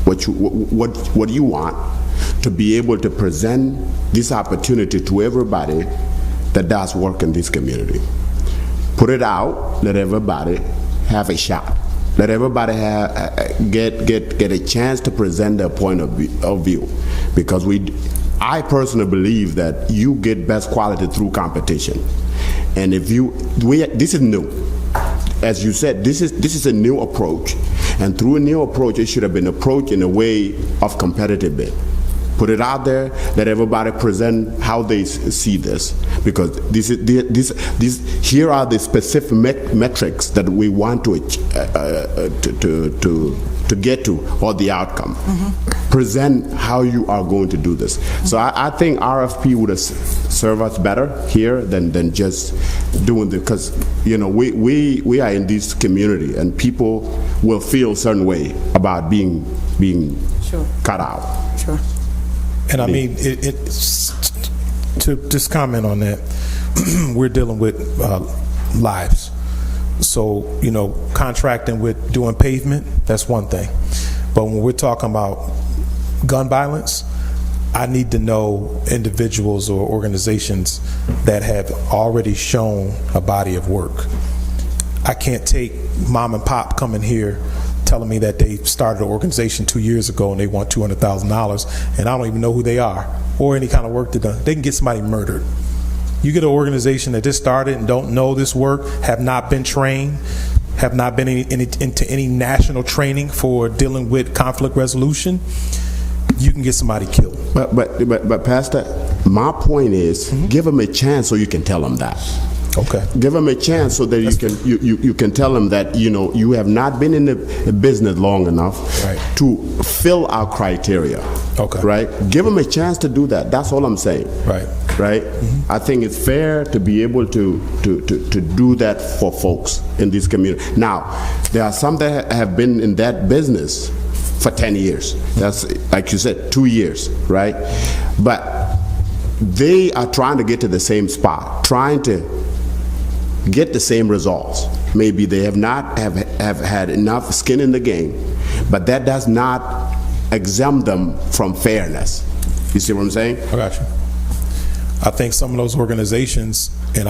what you want, to be able to present this opportunity to everybody that does work in this community. Put it out, let everybody have a shot. Let everybody get a chance to present their point of view. Because I personally believe that you get best quality through competition. And this is new. As you said, this is a new approach. And through a new approach, it should have been approached in a way of competitive bid. Put it out there, let everybody present how they see this, because here are the specific metrics that we want to get to, or the outcome. Present how you are going to do this. So I think RFP would have served us better here than just doing the, because we are in this community and people will feel a certain way about being Sure. cut out. Sure. And I mean, to just comment on that, we're dealing with lives. So, contracting with doing pavement, that's one thing. But when we're talking about gun violence, I need to know individuals or organizations that have already shown a body of work. I can't take mom and pop coming here telling me that they started an organization 2 years ago and they want $200,000 and I don't even know who they are or any kind of work they've done. They can get somebody murdered. You get an organization that just started and don't know this work, have not been trained, have not been into any national training for dealing with conflict resolution, you can get somebody killed. But Pastor, my point is, give them a chance so you can tell them that. Okay. Give them a chance so that you can tell them that you have not been in the business long enough to fill our criteria. Okay. Right. Give them a chance to do that. That's all I'm saying. Right. Right. I think it's fair to be able to do that for folks in this community. Now, there are some that have been in that business for 10 years. That's, like you said, 2 years. Right. But they are trying to get to the same spot, trying to get the same results. Maybe they have not have had enough skin in the game, but that does not exempt them from fairness. You see what I'm saying? I got you. I think some of those organizations, and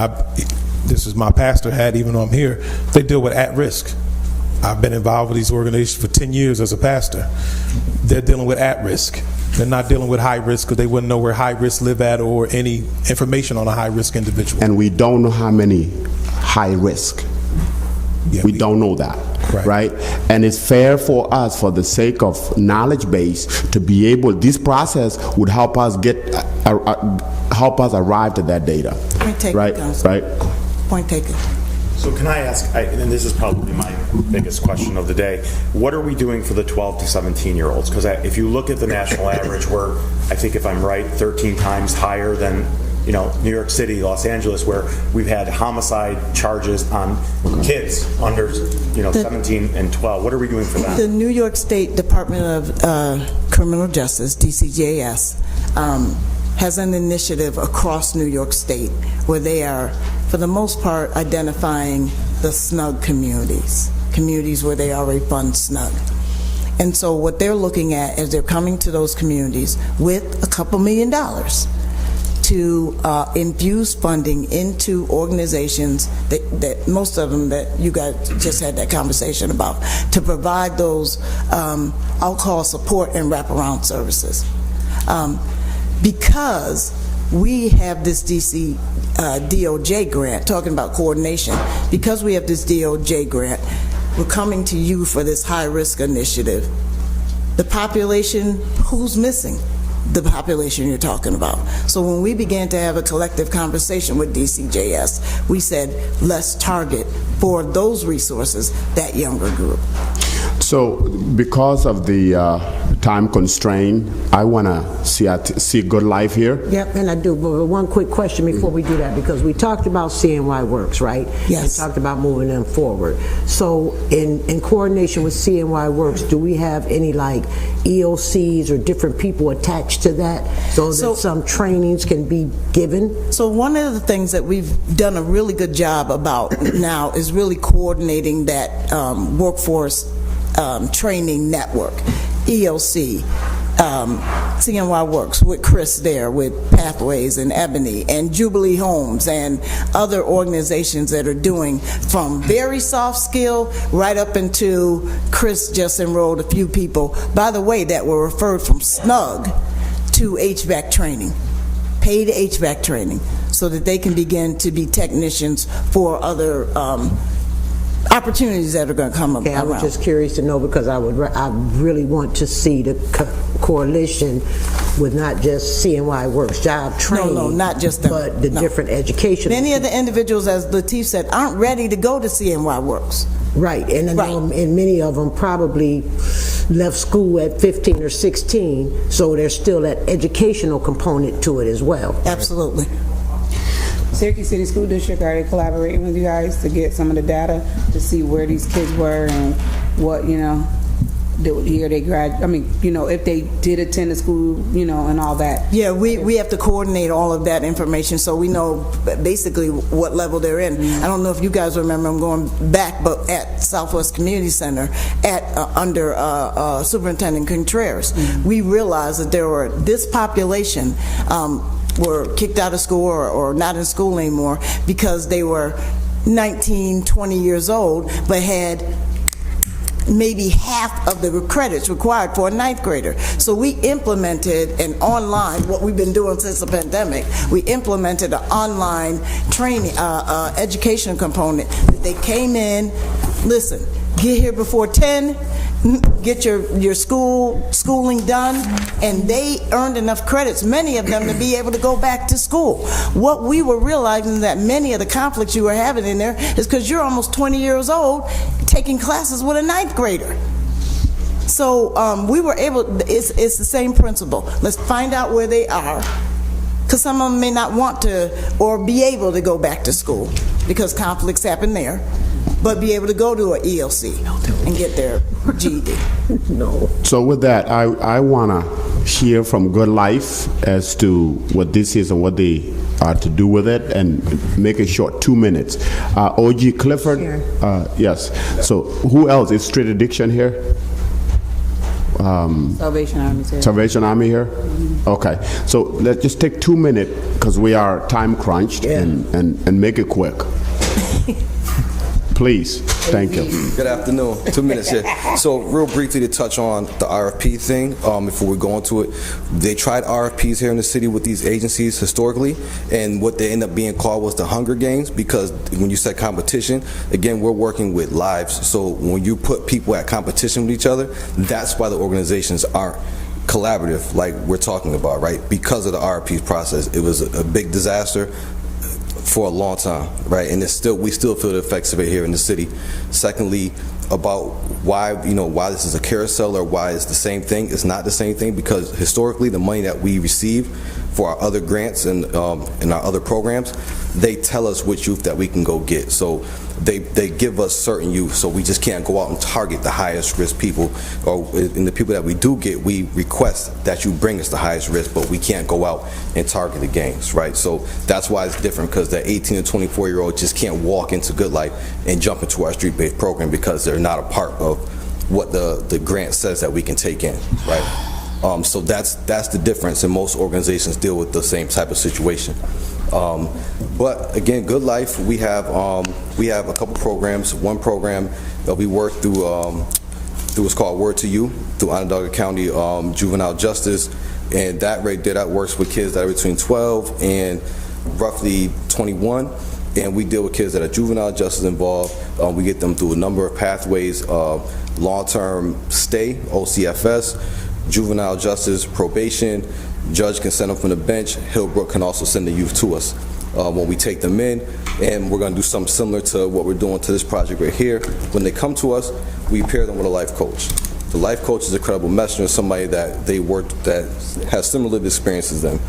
this is my pastor hat, even though I'm here, they deal with at-risk. I've been involved with these organizations for 10 years as a pastor. They're dealing with at-risk. They're not dealing with high risk because they wouldn't know where high risk live at or any information on a high risk individual. And we don't know how many high risk. Yeah, we don't know that, right? And it's fair for us, for the sake of knowledge base, to be able. This process would help us arrive to that data. Point taken, right? Council. Right. Point taken. So can I ask, and this is probably my biggest question of the day, what are we doing for the 12 to 17-year-olds? Because if you look at the national average, we're, I think if I'm right, 13 times higher than New York City, Los Angeles, where we've had homicide charges on kids under 17 and 12. What are we doing for that? The New York State Department of Criminal Justice, DCJS, has an initiative across New York State where they are, for the most part, identifying the snug communities where they already fund snug. And so what they're looking at is they're coming to those communities with a couple $1 million to infuse funding into organizations that most of them that you guys just had that conversation about, to provide those, I'll call support and wraparound services. Because we have this DOJ grant, talking about coordination, because we have this DOJ grant, we're coming to you for this high-risk initiative. The population, who's missing? The population you're talking about. So when we began to have a collective conversation with DCJS, we said, let's target for those resources that younger group. So because of the time constraint, I want to see good life here. Yep, and I do. But one quick question before we do that, because we talked about CNY Works, right? Yes. We talked about moving them forward. So in coordination with CNY Works, do we have any like EOCs or different people attached to that so that some trainings can be given? So one of the things that we've done a really good job about now is really coordinating that workforce training network, EOC, CNY Works with Chris there, with Pathways and Ebony and Jubilee Homes and other organizations that are doing from very soft skill right up into, Chris just enrolled a few people, by the way, that were referred from SNUG to HVAC training, paid HVAC training, so that they can begin to be technicians for other opportunities that are going to come up. Okay, I was just curious to know, because I really want to see the coalition with not just CNY Works job training. No, not just them. But the different education. Many of the individuals, as Lateef said, aren't ready to go to CNY Works. Right, and and many of them probably left school at 15 or 16, so there's still that educational component to it as well. Absolutely. Syracuse City School District, are they collaborating with you guys to get some of the data to see where these kids were and what, the year they grad. I mean, if they did attend the school, and all that. Yeah, we have to coordinate all of that information so we know basically what level they're in. I don't know if you guys remember, I'm going back, but at Southwest Community Center, under Superintendent Contreras, we realized that there were this population were kicked out of school or not in school anymore because they were 19, 20 years old, but had maybe half of the credits required for a ninth grader. So we implemented an online, what we've been doing since the pandemic, we implemented an online training, education component. They came in, listen, get here before 10, get your schooling done, and they earned enough credits, many of them, to be able to go back to school. What we were realizing that many of the conflicts you were having in there is because you're almost 20 years old taking classes with a ninth grader. So we were able, it's the same principle. Let's find out where they are, because some of them may not want to or be able to go back to school because conflicts happen there, but be able to go to an ELC and get their GED. No. So with that, I want to hear from Good Life as to what this is and what they are to do with it, and make it short, 2 minutes. OG Clifford, yes. So who else? Is Straight Addiction here? Salvation Army here. Salvation Army here? Okay. So let's just take 2 minutes because we are time crunched, and make it quick. Please. Thank you. Good afternoon. 2 minutes here. So real briefly to touch on the RFP thing, before we go into it, they tried RFPs here in the city with these agencies historically, and what they end up being called was the Hunger Games, because when you said competition, again, we're working with lives. So when you put people at competition with each other, that's why the organizations aren't collaborative like we're talking about, right? Because of the RFP process. It was a big disaster for a long time, right? And it's still, we still feel the effects of it here in the city. Secondly, about why this is a carousel or why it's the same thing. It's not the same thing because historically the money that we receive for our other grants and our other programs, they tell us which youth that we can go get. So they give us certain youth, so we just can't go out and target the highest risk people. Or in the people that we do get, we request that you bring us the highest risk, but we can't go out and target the gangs, right? So that's why it's different, because the 18 and 24-year-old just can't walk into Good Life and jump into our street-based program because they're not a part of what the grant says that we can take in, right? So that's the difference, and most organizations deal with the same type of situation. But again, Good Life, we have a couple programs. One program that we work through what's called Word to You through Onondaga County Juvenile Justice, and that right there, that works with kids that are between 12 and roughly 21. And we deal with kids that are juvenile justice involved. We get them through a number of pathways: long-term stay, OCFS, juvenile justice, probation. Judge can send them from the bench. Hillbrook can also send the youth to us when we take them in, and we're going to do something similar to what we're doing to this project right here. When they come to us, we pair them with a life coach. The life coach is a credible messenger, somebody that they work that has similar experiences as them,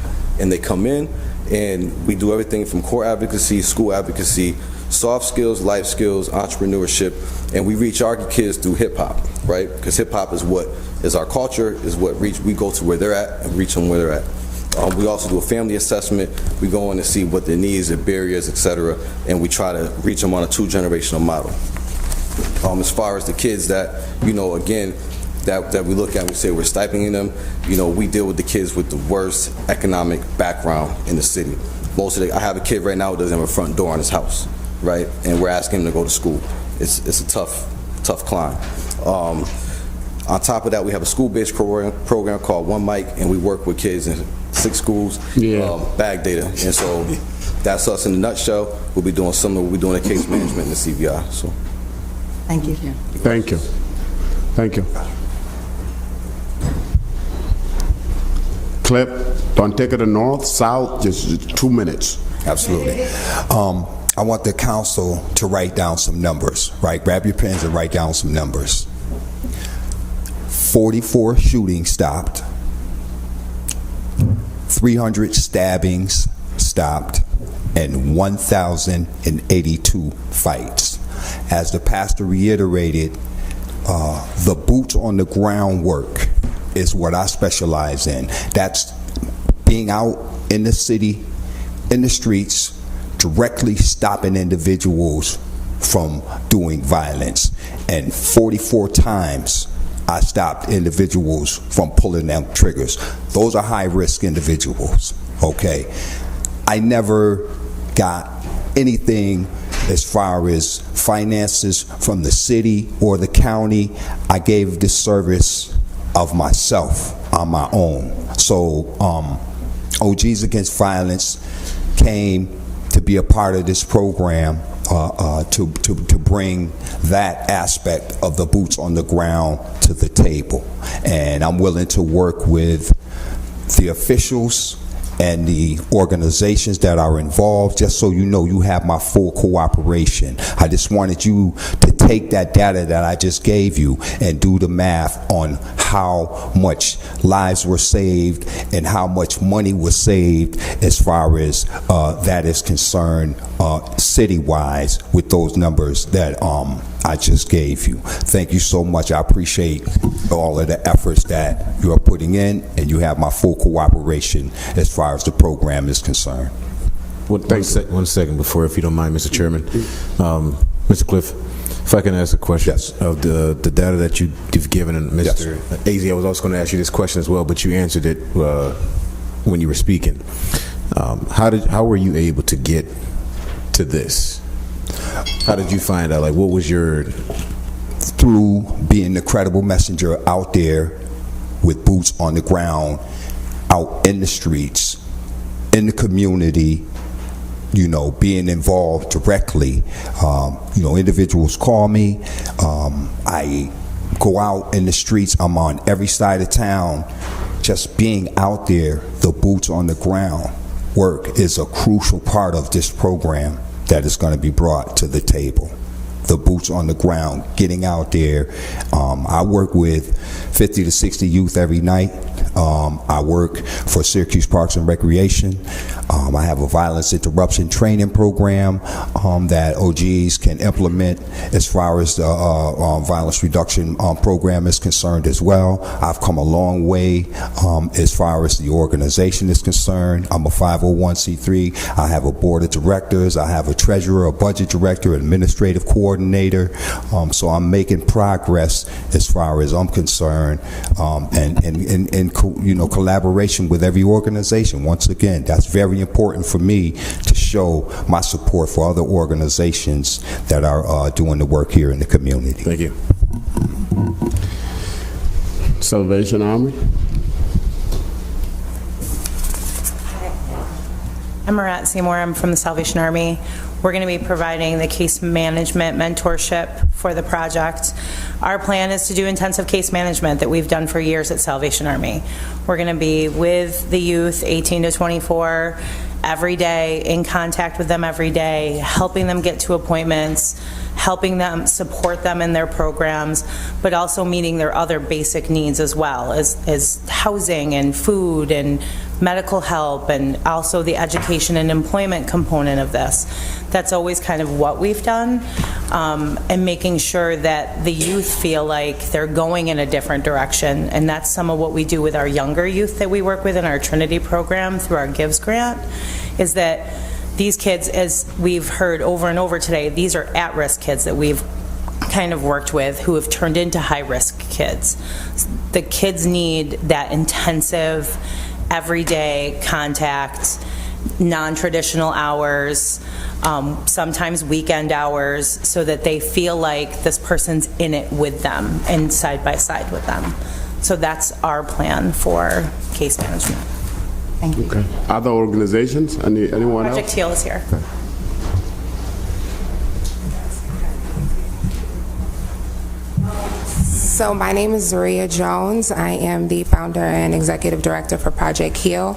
and they come in, and we do everything from core advocacy, school advocacy, soft skills, life skills, entrepreneurship, and we reach our kids through hip hop, right? Because hip hop is what is our culture, is what we go to where they're at and reach them where they're at. We also do a family assessment. We go in and see what their needs, their barriers, etc., and we try to reach them on a 2-generational model. As far as the kids that, again, that we look at, we say we're stipending them, we deal with the kids with the worst economic background in the city. I have a kid right now who doesn't have a front door in his house, right? And we're asking him to go to school. It's a tough climb. On top of that, we have a school-based program called One Mic, and we work with kids in 6 schools, bag data. And so that's us in a nutshell. We'll be doing similar. We'll be doing a case management in the CVI. So, thank you. Thank you. Thank you. Clip, don't take it to north, south, just 2 minutes. Absolutely. I want the council to write down some numbers, right? Grab your pens and write down some numbers. 44 shootings stopped, 300 stabbings stopped, and 1,082 fights. As the pastor reiterated, The boots on the ground work is what I specialize in. That's being out in the city, in the streets, directly stopping individuals from doing violence. And 44 times I stopped individuals from pulling them triggers. Those are high-risk individuals, okay? I never got anything as far as finances from the city or the county. I gave this service of myself on my own. So OGs Against Violence came to be a part of this program to bring that aspect of the boots on the ground to the table. And I'm willing to work with the officials and the organizations that are involved, just so you know you have my full cooperation. I just wanted you to take that data that I just gave you and do the math on how much lives were saved and how much money was saved as far as that is concerned city-wise with those numbers that I just gave you. Thank you so much. I appreciate all of the efforts that you are putting in, and you have my full cooperation as far as the program is concerned. One second before, if you don't mind, Mr. Chairman. Mr. Cliff, if I can ask a question. Yes. Of the data that you've given, and Mr. Azzi, I was also going to ask you this question as well, but you answered it when you were speaking. How were you able to get to this? How did you find out? Like, what was your... Through being the credible messenger out there with boots on the ground, out in the streets, in the community, you know, being involved directly. You know, individuals call me. I go out in the streets. I'm on every side of town. Just being out there, the boots on the ground work is a crucial part of this program that is going to be brought to the table. The boots on the ground, getting out there. I work with 50 to 60 youth every night. I work for Syracuse Parks and Recreation. I have a violence interruption training program that OGs can implement as far as the violence reduction program is concerned as well. I've come a long way as far as the organization is concerned. I'm a 501c3. I have a board of directors. I have a treasurer, a budget director, administrative coordinator. So I'm making progress as far as I'm concerned, and you know, collaboration with every organization. Once again, that's very important for me to show my support for other organizations that are doing the work here in the community. Thank you. Salvation Army. I'm Marat Seymour. I'm from the Salvation Army. We're going to be providing the case management mentorship for the project. Our plan is to do intensive case management that we've done for years at Salvation Army. We're going to be with the youth 18 to 24 every day, in contact with them every day, helping them get to appointments, helping them support them in their programs, but also meeting their other basic needs as well, as housing and food and medical help, and also the education and employment component of this. That's always kind of what we've done, and making sure that the youth feel like they're going in a different direction. And that's some of what we do with our younger youth that we work with in our Trinity program through our Gives grant, is that these kids, as we've heard over and over today, these are at-risk kids that we've kind of worked with who have turned into high-risk kids. The kids need that intensive, everyday contact, non-traditional hours, sometimes weekend hours, so that they feel like this person's in it with them and side by side with them. So that's our plan for case management. Thank you. Okay. Other organizations? Anyone else? Project Heal is here. Okay. So my name is Zaria Jones. I am the founder and executive director for Project HEAL.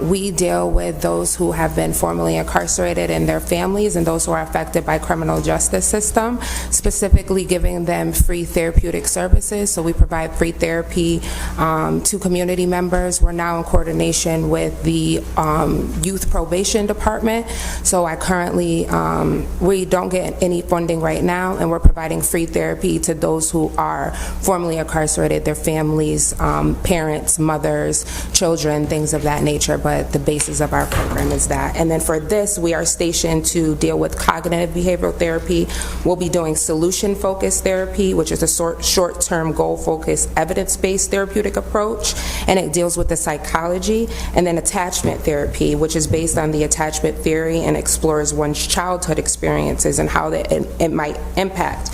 We deal with those who have been formerly incarcerated and their families and those who are affected by criminal justice system, specifically giving them free therapeutic services. So we provide free therapy to community members. We're now in coordination with the Youth Probation Department. So I currently, we don't get any funding right now, and we're providing free therapy to those who are formerly incarcerated, their families, parents, mothers, children, things of that nature, but the basis of our program is that. And then for this, we are stationed to deal with cognitive behavioral therapy. We'll be doing solution-focused therapy, which is a short-term, goal-focused, evidence-based therapeutic approach, and it deals with the psychology. And then attachment therapy, which is based on the attachment theory and explores one's childhood experiences and how it might impact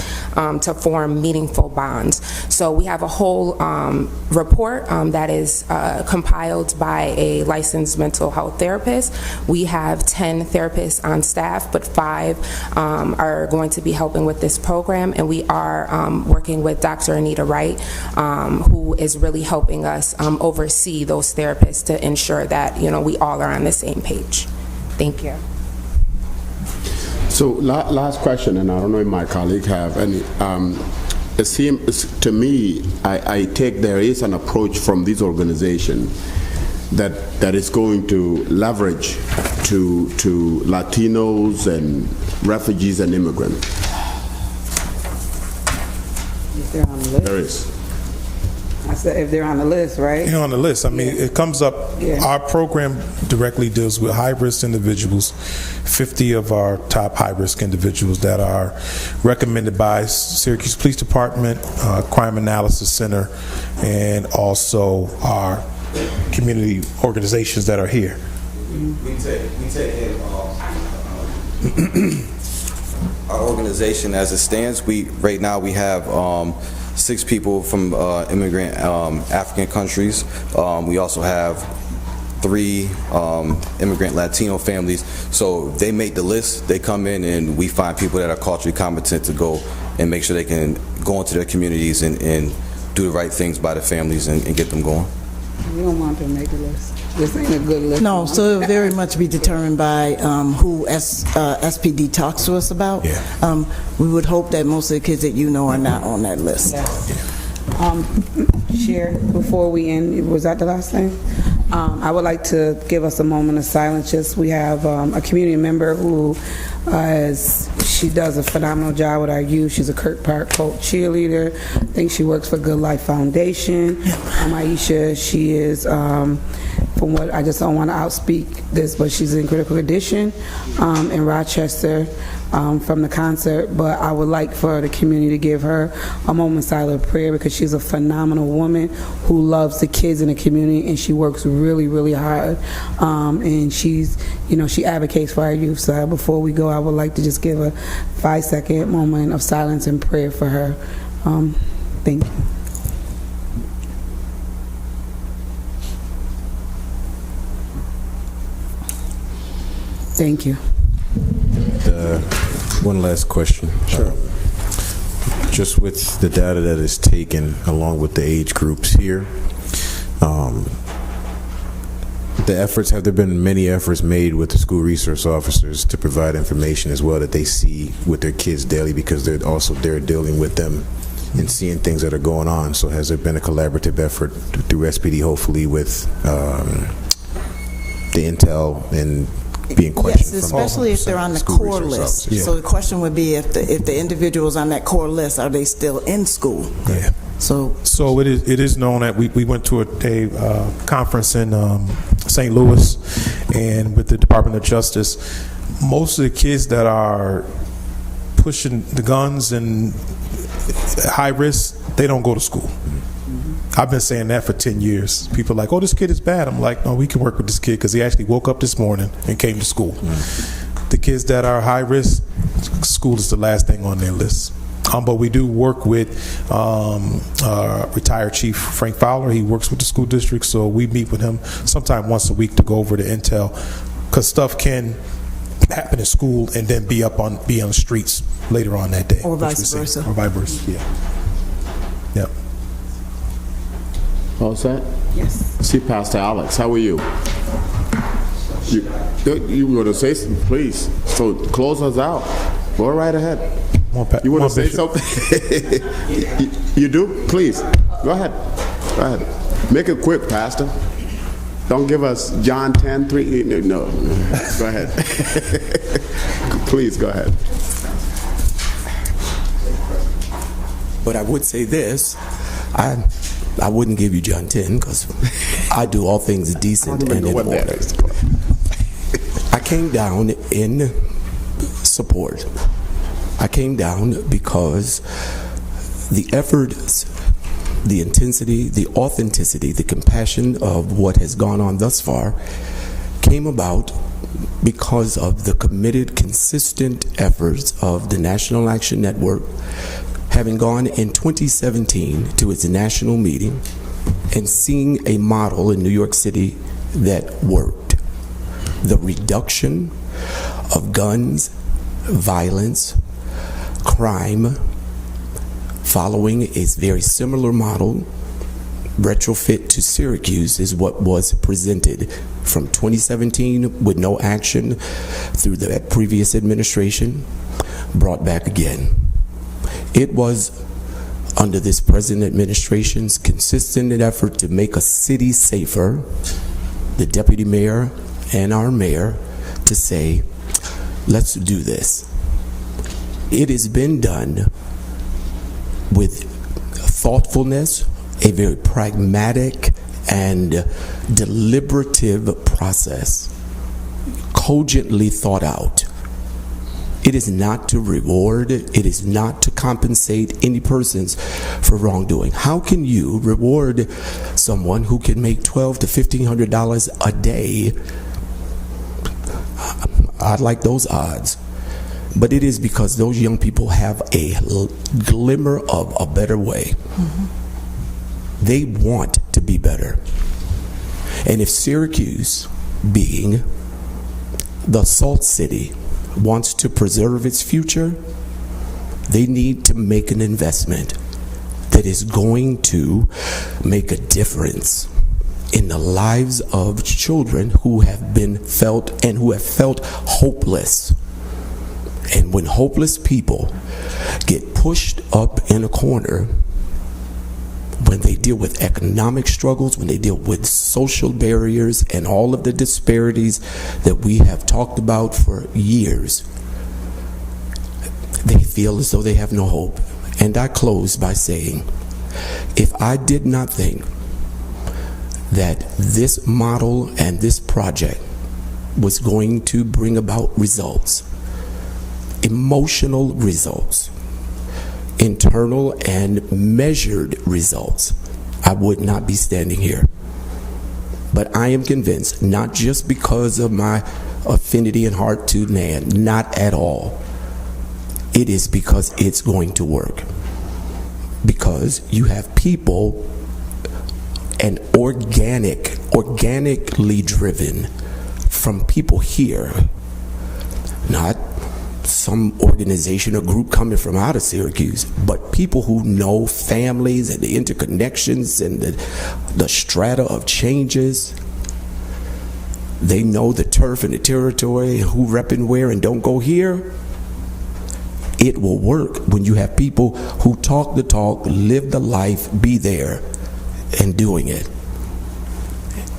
to form meaningful bonds. So we have a whole report that is compiled by a licensed mental health therapist. We have 10 therapists on staff, but 5 are going to be helping with this program, and we are working with Dr. Anita Wright, who is really helping us oversee those therapists to ensure that, you know, we all are on the same page. Thank you. So last question, and I don't know if my colleague have any. It seems to me, I take there is an approach from this organization that is going to leverage to Latinos and refugees and immigrants. If they're on the list. There is. I said if they're on the list, right? They're on the list. I mean, it comes up, our program directly deals with high-risk individuals, 50 of our top high-risk individuals that are recommended by Syracuse Police Department, Crime Analysis Center, and also our community organizations that are here. We take our organization as it stands. Right now we have 6 people from immigrant African countries. We also have 3 immigrant Latino families. So they make the list, they come in, and we find people that are culturally competent to go and make sure they can go into their communities and do the right things by the families and get them going. You don't want them to make the list. This ain't a good list. No, so it'll very much be determined by who SPD talks to us about. Yeah. We would hope that most of the kids that you know are not on that list. Chair, before we end, was that the last thing? I would like to give us a moment of silence. Just we have a community member who she does a phenomenal job with our youth. She's a Kirk Park Colt cheerleader. I think she works for Good Life Foundation. Aisha, she is, from what I just don't want to outspeak this, but she's in critical condition in Rochester from the concert. But I would like for the community to give her a moment of silent prayer because she's a phenomenal woman who loves the kids in the community, and she works really, really hard. And she's, you know, she advocates for our youth. So before we go, I would like to just give a 5-second moment of silence and prayer for her. Thank you. Thank you. One last question. Sure. Just with the data that is taken along with the age groups here, the efforts, have there been many efforts made with the school resource officers to provide information as well that they see with their kids daily, because they're dealing with them and seeing things that are going on? So has there been a collaborative effort through SPD, hopefully, with the intel and being questioned? Yes, especially if they're on the core list. Yeah. So the question would be if the individuals on that core list, are they still in school? Yeah. So it is known that we went to a conference in St. Louis, and with the Department of Justice, most of the kids that are pushing the guns and high risk, they don't go to school. I've been saying that for 10 years. People are like, oh, this kid is bad. I'm like, no, we can work with this kid because he actually woke up this morning and came to school. The kids that are high risk, school is the last thing on their list. But we do work with retired Chief Frank Fowler. He works with the school district, so we meet with him sometime once a week to go over the intel, because stuff can happen in school and then be on the streets later on that day. Or vice versa. Or vice versa, yeah. Yep. All set? Yes. See Pastor Alex. How are you? You were going to say something, please. So close us out. Go right ahead. You want to say something? You do? Please. Go ahead. Go ahead. Make it quick, Pastor. Don't give us John 10:3. No. Go ahead. Please, go ahead. But I would say this. I wouldn't give you John 10 because I do all things decent and in order. I came down in support. I came down because the efforts, the intensity, the authenticity, the compassion of what has gone on thus far came about because of the committed, consistent efforts of the National Action Network, having gone in 2017 to its national meeting and seeing a model in New York City that worked. The reduction of guns, violence, crime, following a very similar model, retrofit to Syracuse, is what was presented from 2017 with no action through the previous administration, brought back again. It was under this present administration's consistent effort to make a city safer, the deputy mayor and our mayor to say, let's do this. It has been done with thoughtfulness, a very pragmatic and deliberative process, cogently thought out. It is not to reward, it is not to compensate any persons for wrongdoing. How can you reward someone who can make $1,200 to $1,500 a day? I'd like those odds. But it is because those young people have a glimmer of a better way. Mm-hmm. They want to be better. And if Syracuse, being the Salt City, wants to preserve its future, they need to make an investment that is going to make a difference in the lives of children who have been felt hopeless. And when hopeless people get pushed up in a corner, when they deal with economic struggles, when they deal with social barriers and all of the disparities that we have talked about for years, they feel as though they have no hope. And I close by saying, if I did not think that this model and this project was going to bring about results, emotional results, internal and measured results, I would not be standing here. But I am convinced, not just because of my affinity and heart to man, not at all. It is because it's going to work. Because you have people and organically driven from people here, not some organization or group coming from out of Syracuse, but people who know families and the interconnections and the strata of changes. They know the turf and the territory, who rep and where and don't go here. It will work when you have people who talk the talk, live the life, be there and doing it.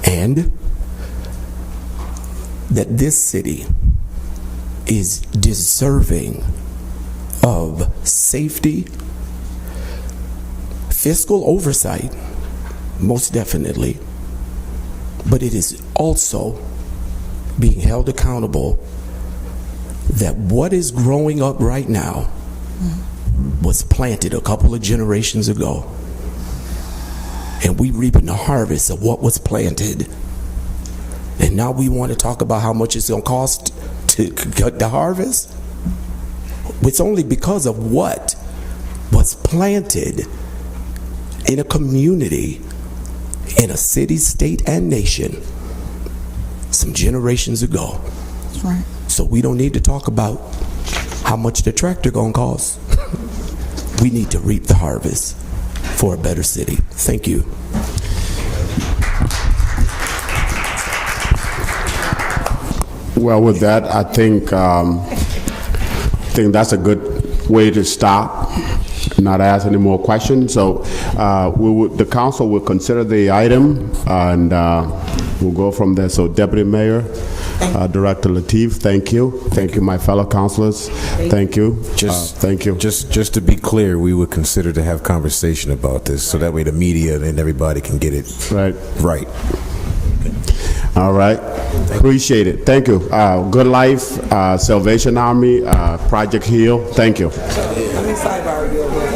And that this city is deserving of safety, fiscal oversight, most definitely, but it is also being held accountable that what is growing up right now was planted a couple of generations ago, and we reaping the harvest of what was planted. And now we want to talk about how much it's going to cost to cut the harvest. It's only because of what was planted in a community, in a city, state, and nation some generations ago. That's right. So we don't need to talk about how much the tractor gonna cost. We need to reap the harvest for a better city. Thank you. Well, with that, I think that's a good way to stop, not ask any more questions. So the council will consider the item, and we'll go from there. So Deputy Mayor, Director Lateef, thank you. Thank you, my fellow councilors. Thank you. Thank you. Just to be clear, we would consider to have conversation about this, so that way the media and everybody can get it right. All right. Appreciate it. Thank you. Good Life, Salvation Army, Project Heal. Thank you. Let me sidebar real quick.